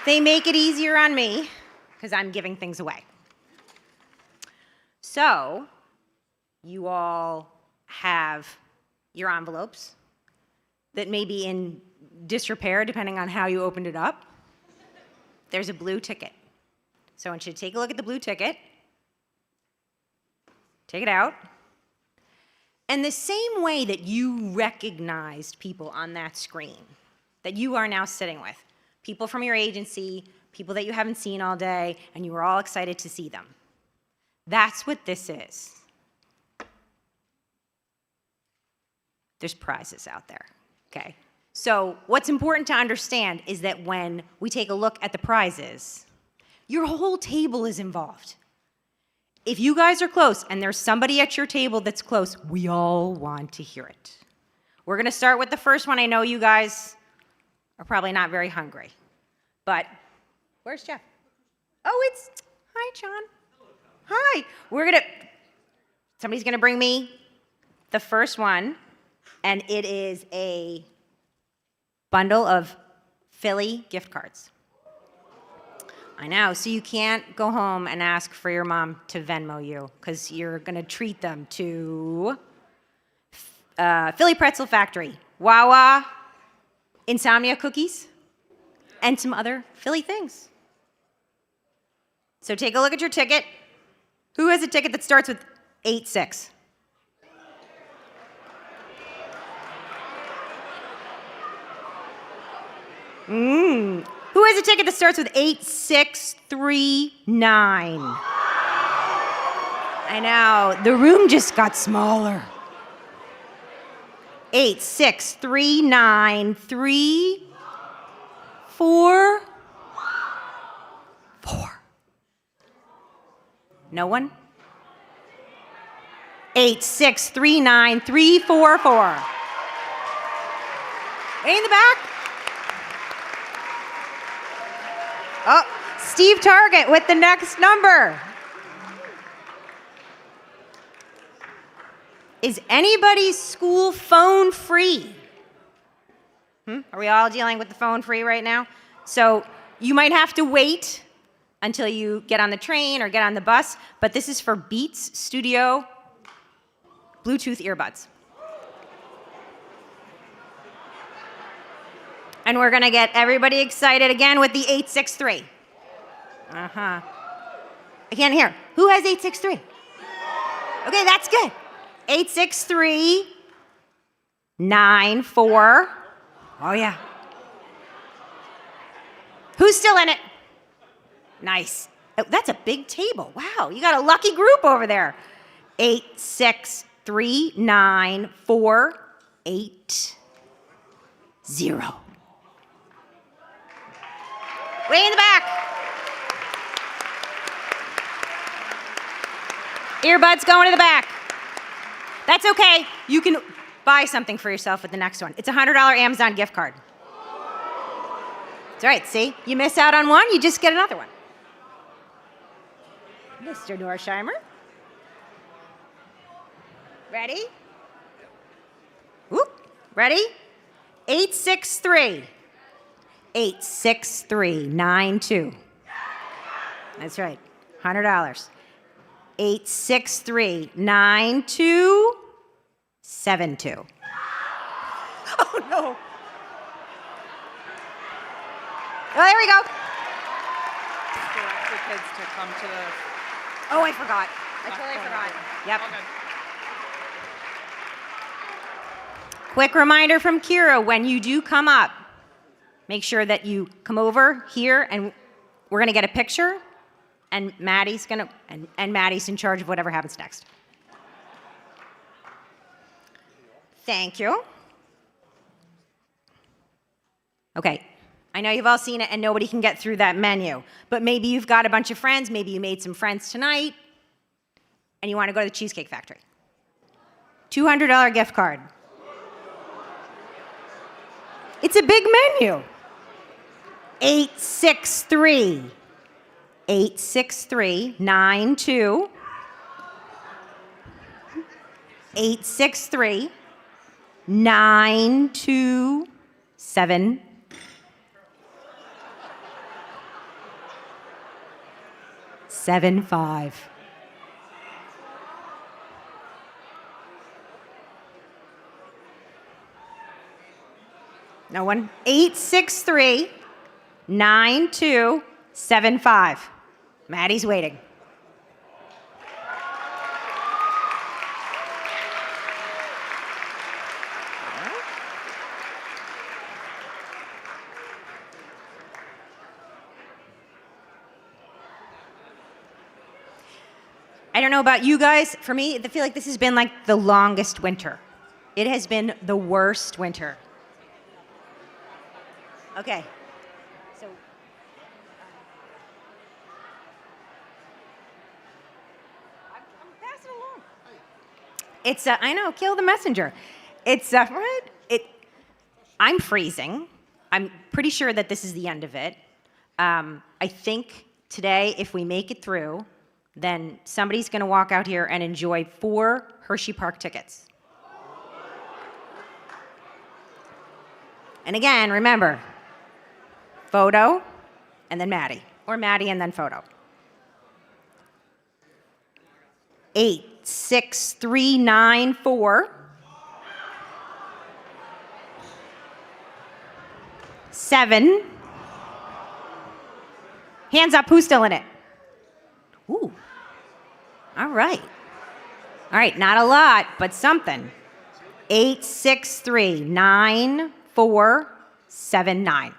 They make it easier on me because I'm giving things away. So, you all have your envelopes that may be in disrepair depending on how you opened it up. There's a blue ticket. So I want you to take a look at the blue ticket. Take it out. And the same way that you recognized people on that screen that you are now sitting with, people from your agency, people that you haven't seen all day, and you were all excited to see them. That's what this is. There's prizes out there, okay? So what's important to understand is that when we take a look at the prizes, your whole table is involved. If you guys are close and there's somebody at your table that's close, we all want to hear it. We're gonna start with the first one. I know you guys are probably not very hungry, but where's Jeff? Oh, hi, John. Hi. Somebody's gonna bring me the first one. And it is a bundle of Philly gift cards. I know, so you can't go home and ask for your mom to Venmo you, because you're gonna treat them to Philly Pretzel Factory, Wawa, Insomnia cookies, and some other Philly things. So take a look at your ticket. Who has a ticket that starts with 86? Who has a ticket that starts with 8639? I know, the room just got smaller. 863934. No one? 8639344. Way in the back? Oh, Steve Target with the next number. Is anybody's school phone free? Are we all dealing with the phone free right now? So you might have to wait until you get on the train or get on the bus, but this is for Beats Studio Bluetooth earbuds. And we're gonna get everybody excited again with the 863. I can't hear. Who has 863? Okay, that's good. 86394. Oh, yeah. Who's still in it? Nice. Oh, that's a big table. Wow, you got a lucky group over there. 8639480. Way in the back. Earbuds going to the back. That's okay. You can buy something for yourself with the next one. It's a $100 Amazon gift card. It's all right, see? You miss out on one, you just get another one. Mr. Norsheimer. Ready? Whoop. Ready? 86392. That's right. $100. 8639272. Oh no. Oh, there we go. Direct the kids to come to the. Oh, I forgot. I totally forgot. Yep. Quick reminder from Kira, when you do come up, make sure that you come over here and we're gonna get a picture and Maddie's gonna, and Maddie's in charge of whatever happens next. Thank you. Okay, I know you've all seen it and nobody can get through that menu, but maybe you've got a bunch of friends, maybe you made some friends tonight, and you wanna go to the Cheesecake Factory. $200 gift card. It's a big menu. 86392. 8639275. No one? 8639275. Maddie's waiting. I don't know about you guys. For me, I feel like this has been like the longest winter. It has been the worst winter. Okay. So I'm passing along. It's I know, kill the messenger. It's right. I'm freezing. I'm pretty sure that this is the end of it. I think today, if we make it through, then somebody's going to walk out here and enjoy 4 Hershey Park tickets. And again, remember, photo and then Maddie, or Maddie and then photo. 86394. 7. Hands up, who's still in it? Ooh. All right. All right, not a lot, but something. 8639479.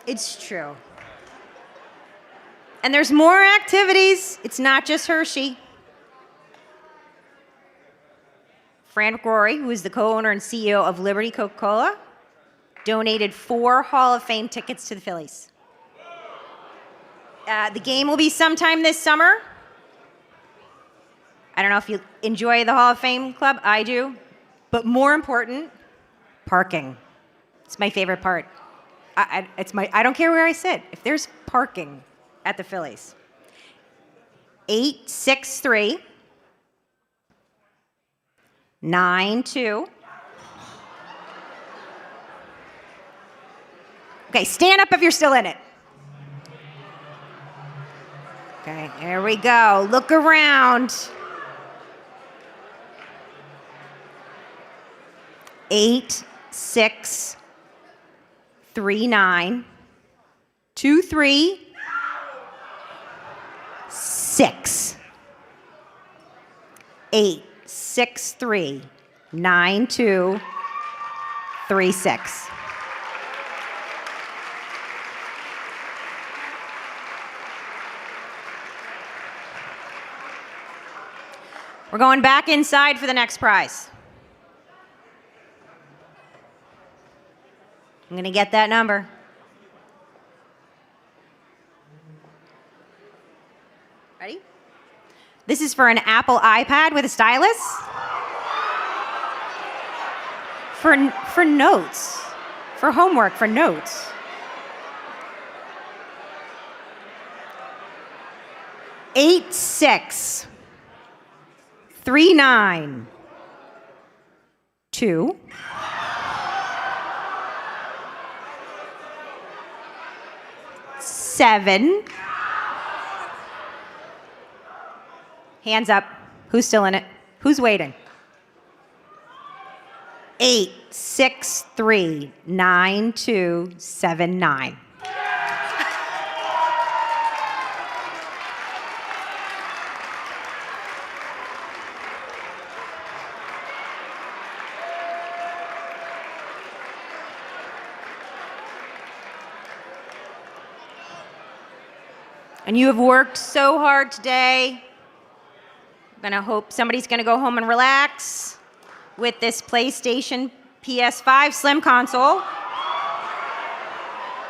It's true. And there's more activities. It's not just Hershey. Fran McRory, who is the co-owner and CEO of Liberty Coca-Cola, donated 4 Hall of Fame tickets to the Phillies. The game will be sometime this summer. I don't know if you enjoy the Hall of Fame Club. I do. But more important, parking. It's my favorite part. I don't care where I sit. If there's parking at the Phillies. 86392. Okay, stand up if you're still in it. Okay, there we go. Look around. 8, 6, 3, 9, 2, 3, 6. 8, 6, 3, 9, 2, 3, 6. We're going back inside for the next prize. I'm going to get that number. Ready? This is for an Apple iPad with a stylus. For notes. For homework, for notes. Eight, 6, 3, 9, 2, 7. Hands up. Who's still in it? Who's waiting? 8, 6, 3, 9, 2, 7, 9. And you have worked so hard today. I'm gonna hope somebody's gonna go home and relax with this PlayStation PS5 Slim console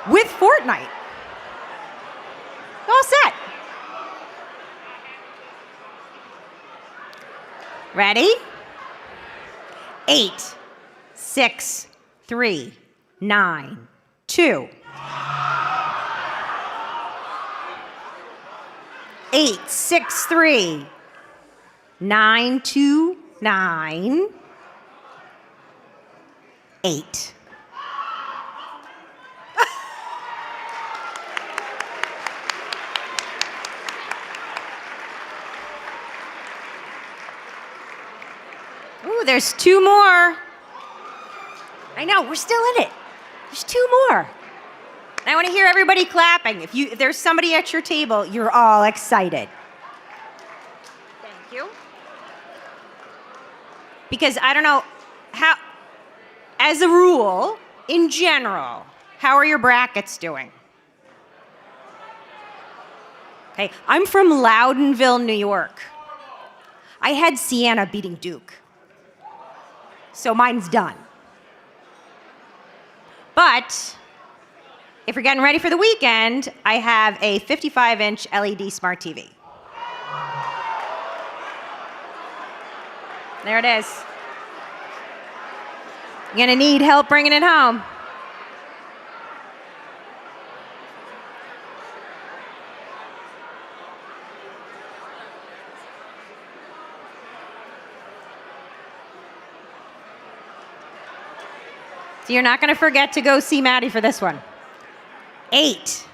with Fortnite. All set. Ready? 8, 6, 3, 9, 2. 8, 6, 3, 9, 2, 9, 8. Ooh, there's 2 more. I know, we're still in it. There's 2 more. And I want to hear everybody clapping. If there's somebody at your table, you're all excited. Thank you. Because I don't know how, as a rule, in general, how are your brackets doing? Okay, I'm from Loudonville, New York. I had Siena beating Duke. So mine's done. But if you're getting ready for the weekend, I have a 55-inch LED smart TV. There it is. You're gonna need help bringing it home. So you're not gonna forget to go see Maddie for this one. 8,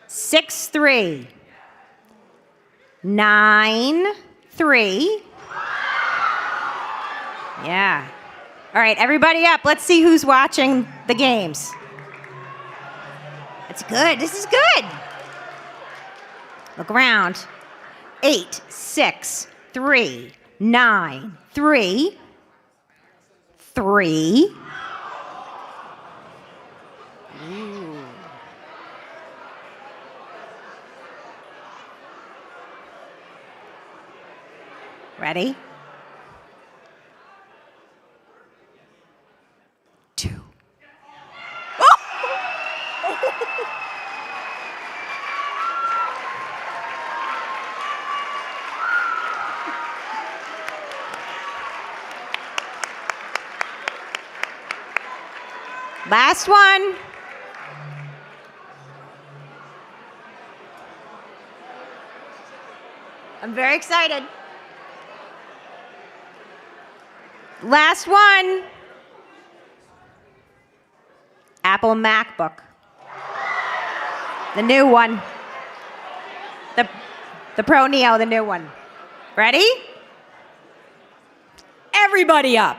6, 3, 9, 3. Yeah. All right, everybody up. Let's see who's watching the games. That's good. This is good. Look around. 8, 6, 3, 9, 3, 3. Ooh. Ready? 2. Oh! Last one. I'm very excited. Last one. Apple MacBook. The new one. The Pro Neo, the new one. Ready? Everybody up.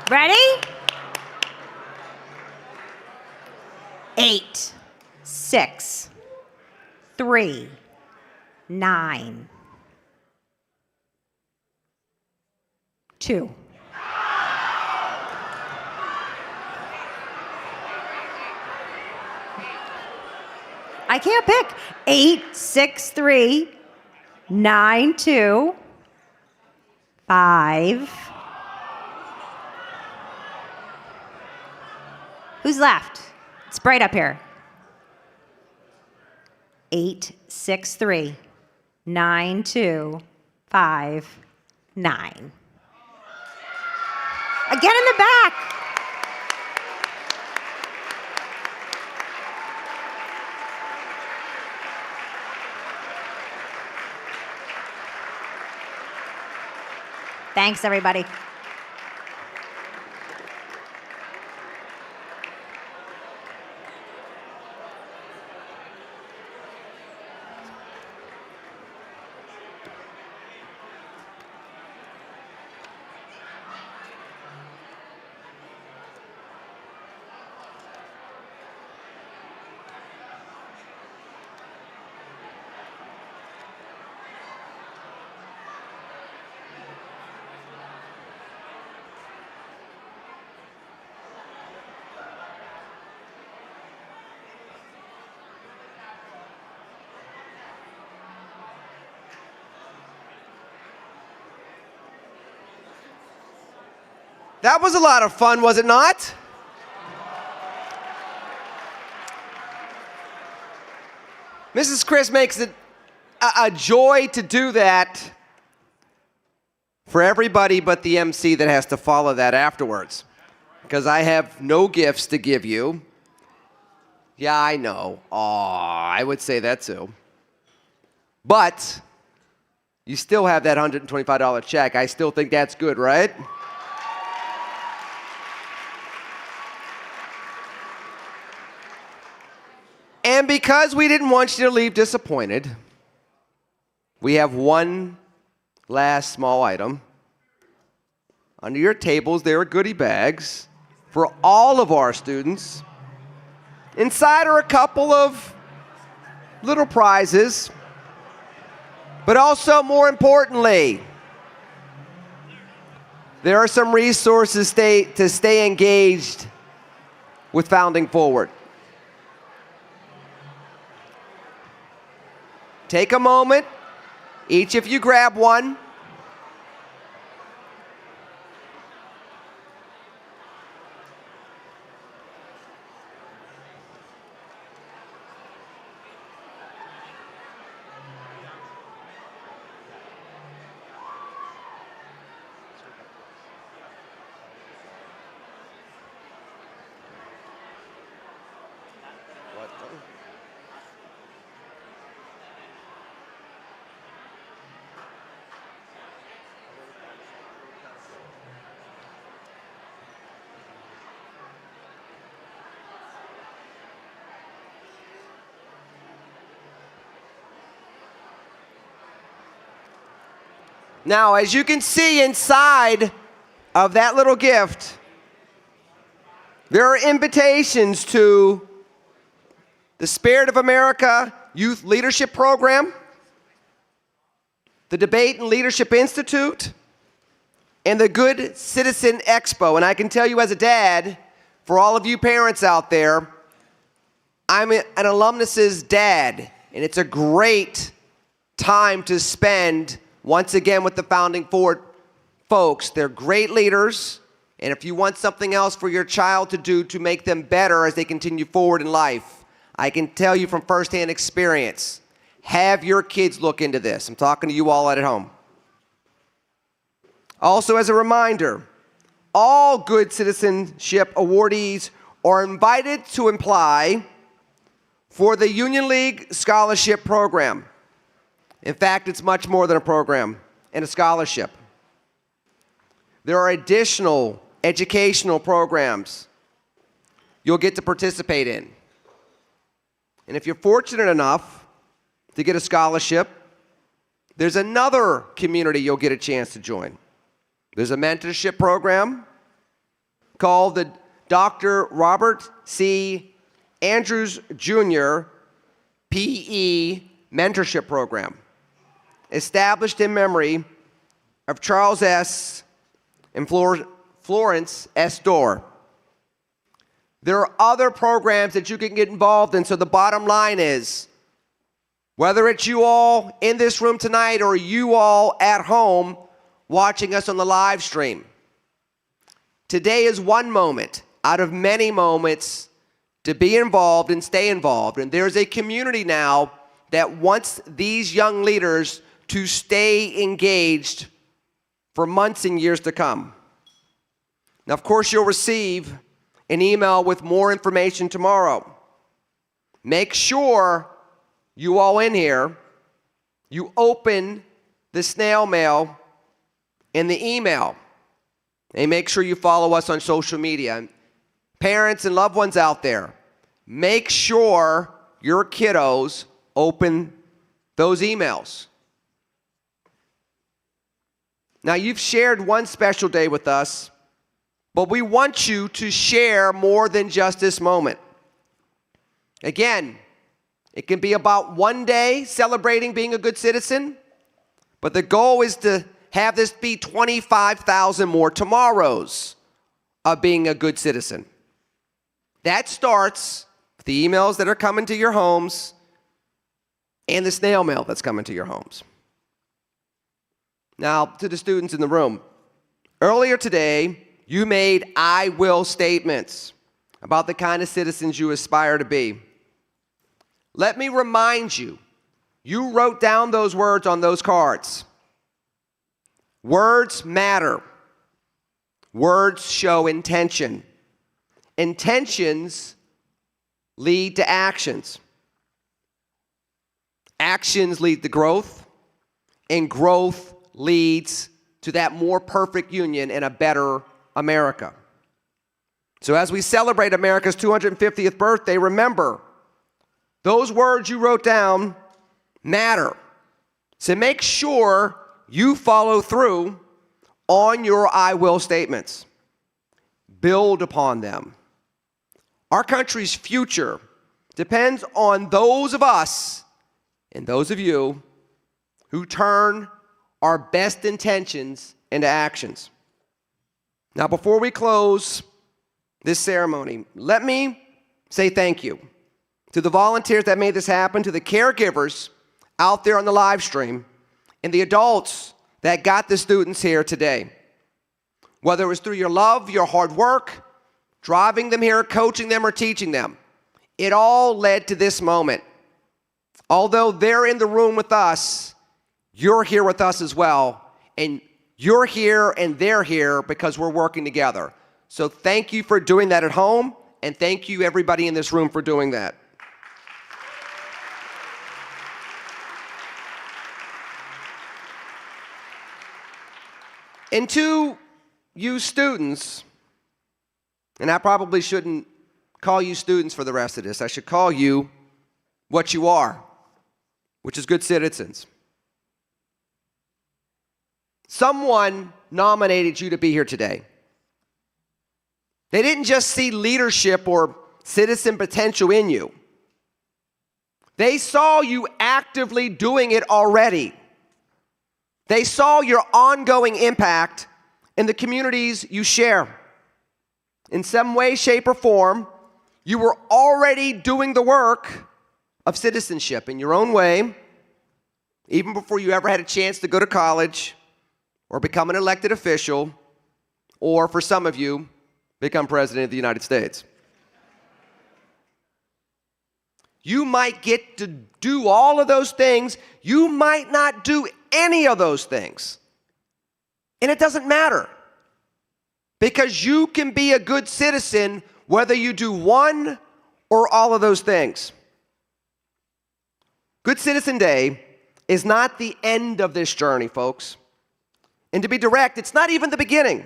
Ready? 8, 6, 3, 9, 2. I can't pick. 8, 6, 3, 9, 2, 5. Who's left? It's bright up here. 8, 6, 3, 9, 2, 5, 9. Again in the back. Thanks, everybody. That was a lot of fun, was it not? Mrs. Chris makes it a joy to do that for everybody but the MC that has to follow that afterwards. Because I have no gifts to give you. Yeah, I know. Aw, I would say that too. But you still have that $125 check. I still think that's good, right? And because we didn't want you to leave disappointed, we have one last small item. Under your tables, there are goodie bags for all of our students. Inside are a couple of little prizes, but also, more importantly, there are some resources to stay engaged with Founding Forward. Take a moment, each of you grab one. Now, as you can see inside of that little gift, there are invitations to the Spirit of America Youth Leadership Program, the Debate and Leadership Institute, and the Good Citizen Expo. And I can tell you as a dad, for all of you parents out there, I'm an alumnus's dad, and it's a great time to spend once again with the Founding Forward folks. They're great leaders, and if you want something else for your child to do to make them better as they continue forward in life, I can tell you from firsthand experience, have your kids look into this. I'm talking to you all at home. Also, as a reminder, all Good Citizenship awardees are invited to apply for the Union League Scholarship Program. In fact, it's much more than a program and a scholarship. There are additional educational programs you'll get to participate in. And if you're fortunate enough to get a scholarship, there's another community you'll get a chance to join. There's a mentorship program called the Dr. Robert C. Andrews Jr. PE Mentorship Program, established in memory of Charles S. and Florence S. Dorr. There are other programs that you can get involved in, so the bottom line is, whether it's you all in this room tonight or you all at home watching us on the live stream, today is one moment out of many moments to be involved and stay involved. And there's a community now that wants these young leaders to stay engaged for months and years to come. Now, of course, you'll receive an email with more information tomorrow. Make sure you all in here, you open the snail mail and the email, and make sure you follow us on social media. Parents and loved ones out there, make sure your kiddos open those emails. Now, you've shared one special day with us, but we want you to share more than just this moment. Again, it can be about one day celebrating being a good citizen, but the goal is to have this be 25,000 more tomorrows of being a good citizen. That starts with the emails that are coming to your homes and the snail mail that's coming to your homes. Now, to the students in the room, earlier today, you made I will statements about the kind of citizens you aspire to be. Let me remind you, you wrote down those words on those cards. Words matter. Words show intention. Intentions lead to actions. Actions lead to growth, and growth leads to that more perfect union and a better America. So as we celebrate America's 250th birthday, remember, those words you wrote down matter. So make sure you follow through on your I will statements. Build upon them. Our country's future depends on those of us and those of you who turn our best intentions into actions. Now, before we close this ceremony, let me say thank you to the volunteers that made this happen, to the caregivers out there on the live stream, and the adults that got the students here today. Whether it was through your love, your hard work, driving them here, coaching them, or teaching them, it all led to this moment. Although they're in the room with us, you're here with us as well, and you're here and they're here because we're working together. So thank you for doing that at home, and thank you everybody in this room for doing that. And to you students, and I probably shouldn't call you students for the rest of this, I should call you what you are, which is good citizens. Someone nominated you to be here today. They didn't just see leadership or citizen potential in you. They saw you actively doing it already. They saw your ongoing impact in the communities you share. In some way, shape, or form, you were already doing the work of citizenship in your own way, even before you ever had a chance to go to college or become an elected official, or for some of you, become president of the United States. You might get to do all of those things. You might not do any of those things. And it doesn't matter. Because you can be a good citizen whether you do one or all of those things. Good Citizen Day is not the end of this journey, folks. And to be direct, it's not even the beginning.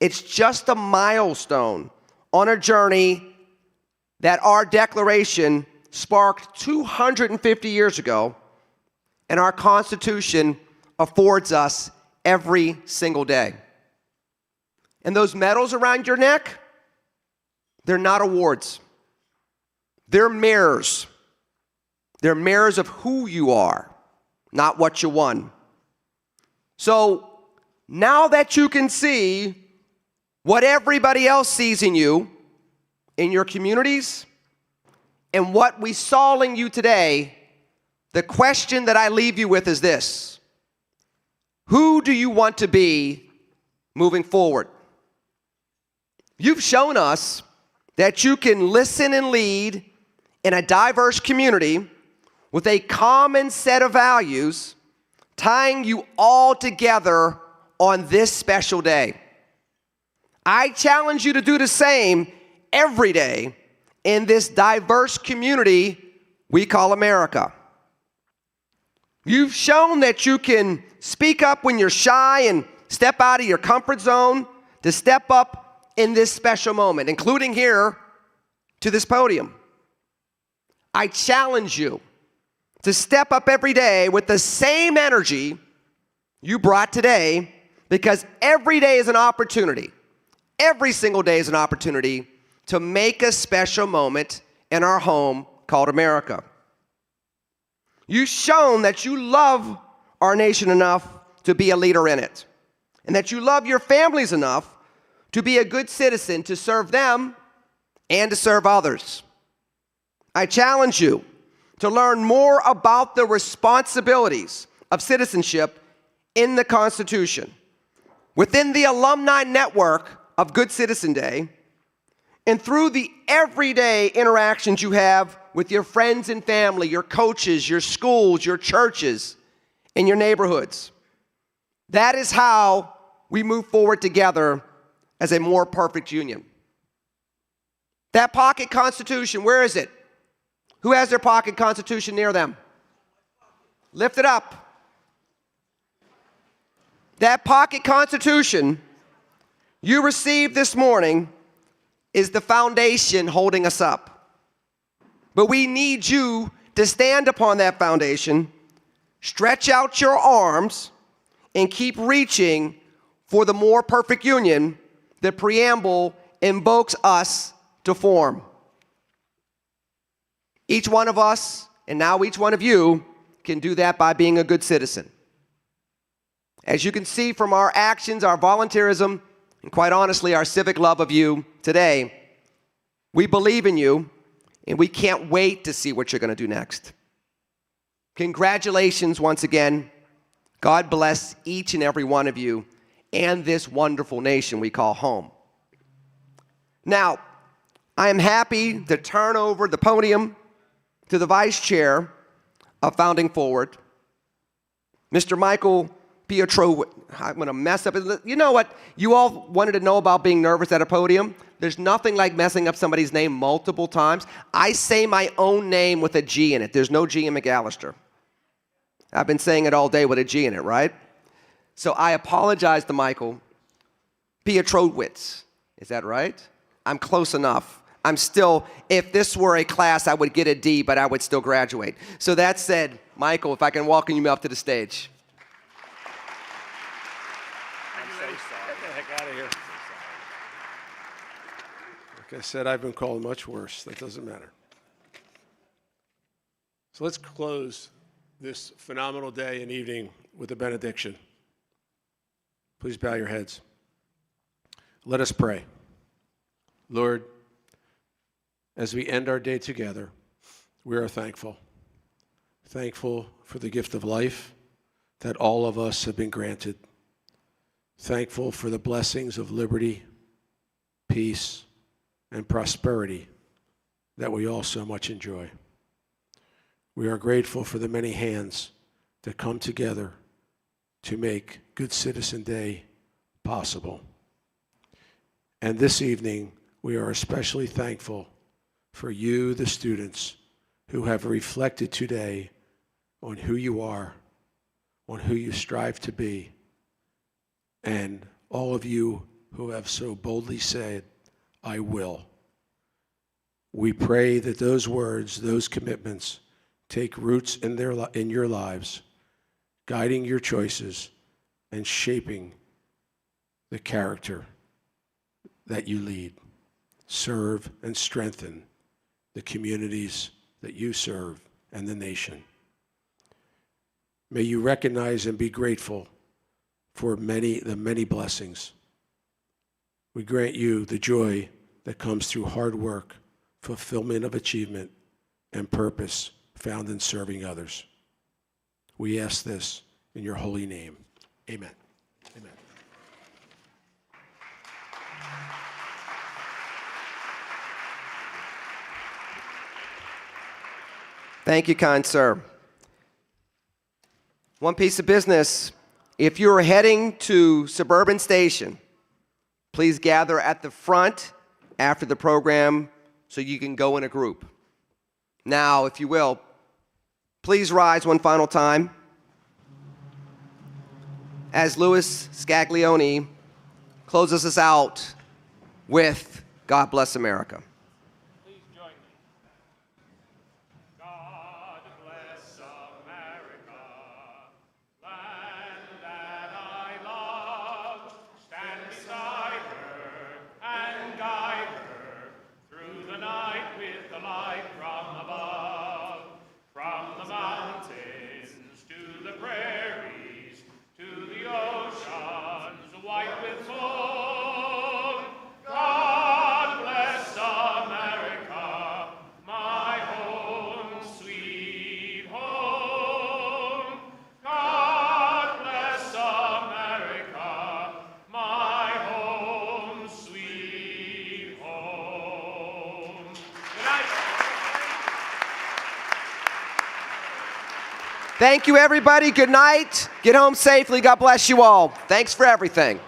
It's just a milestone on a journey that our declaration sparked 250 years ago, and our Constitution affords us every single day. And those medals around your neck, they're not awards. They're mirrors. They're mirrors of who you are, not what you won. So now that you can see what everybody else sees in you, in your communities, and what we saw in you today, the question that I leave you with is this: who do you want to be moving forward? You've shown us that you can listen and lead in a diverse community with a common set of values, tying you all together on this special day. I challenge you to do the same every day in this diverse community we call America. You've shown that you can speak up when you're shy and step out of your comfort zone to step up in this special moment, including here to this podium. I challenge you to step up every day with the same energy you brought today, because every day is an opportunity. Every single day is an opportunity to make a special moment in our home called America. You've shown that you love our nation enough to be a leader in it, and that you love your families enough to be a good citizen, to serve them and to serve others. I challenge you to learn more about the responsibilities of citizenship in the Constitution, within the alumni network of Good Citizen Day, and through the everyday interactions you have with your friends and family, your coaches, your schools, your churches, and your neighborhoods. That is how we move forward together as a more perfect union. That pocket constitution, where is it? Who has their pocket constitution near them? Lift it up. That pocket constitution you received this morning is the foundation holding us up. But we need you to stand upon that foundation, stretch out your arms, and keep reaching for the more perfect union the preamble invokes us to form. Each one of us, and now each one of you, can do that by being a good citizen. As you can see from our actions, our volunteerism, and quite honestly, our civic love of you today, we believe in you, and we can't wait to see what you're going to do next. Congratulations once again. God bless each and every one of you and this wonderful nation we call home. Now, I am happy to turn over the podium to the Vice Chair of Founding Forward, Mr. Michael Pietro. I'm going to mess up. You know what? You all wanted to know about being nervous at a podium. There's nothing like messing up somebody's name multiple times. I say my own name with a G in it. There's no G in McAllister. I've been saying it all day with a G in it, right? So I apologize to Michael Pietrowicz. Is that right? I'm close enough. I'm still, if this were a class, I would get a D, but I would still graduate. So that said, Michael, if I can welcome you up to the stage. I'm so sorry. Get the heck out of here. Like I said, I've been called much worse. That doesn't matter. So let's close this phenomenal day and evening with a benediction. Please bow your heads. Let us pray. Lord, as we end our day together, we are thankful. Thankful for the gift of life that all of us have been granted. Thankful for the blessings of liberty, peace, and prosperity that we all so much enjoy. We are grateful for the many hands that come together to make Good Citizen Day possible. And this evening, we are especially thankful for you, the students, who have reflected today on who you are, on who you strive to be, and all of you who have so boldly said, I will. We pray that those words, those commitments, take roots in your lives, guiding your choices and shaping the character that you lead. Serve and strengthen the communities that you serve and the nation. May you recognize and be grateful for the many blessings. We grant you the joy that comes through hard work, fulfillment of achievement, and purpose found in serving others. We ask this in your holy name. Amen. Amen. Thank you, kind sir. One piece of business. If you're heading to Suburban Station, please gather at the front after the program so you can go in a group. Now, if you will, please rise one final time as Louis Scaglione closes us out with God Bless America. Please join me. God bless America, land that I love. Stand beside her and guide her through the night with the light from above. From the mountains to the prairies, to the oceans white with foam. God bless America, my home, sweet home. God bless America, my home, sweet home. Good night. Thank you, everybody. Good night. Get home safely. God bless you all. Thanks for everything.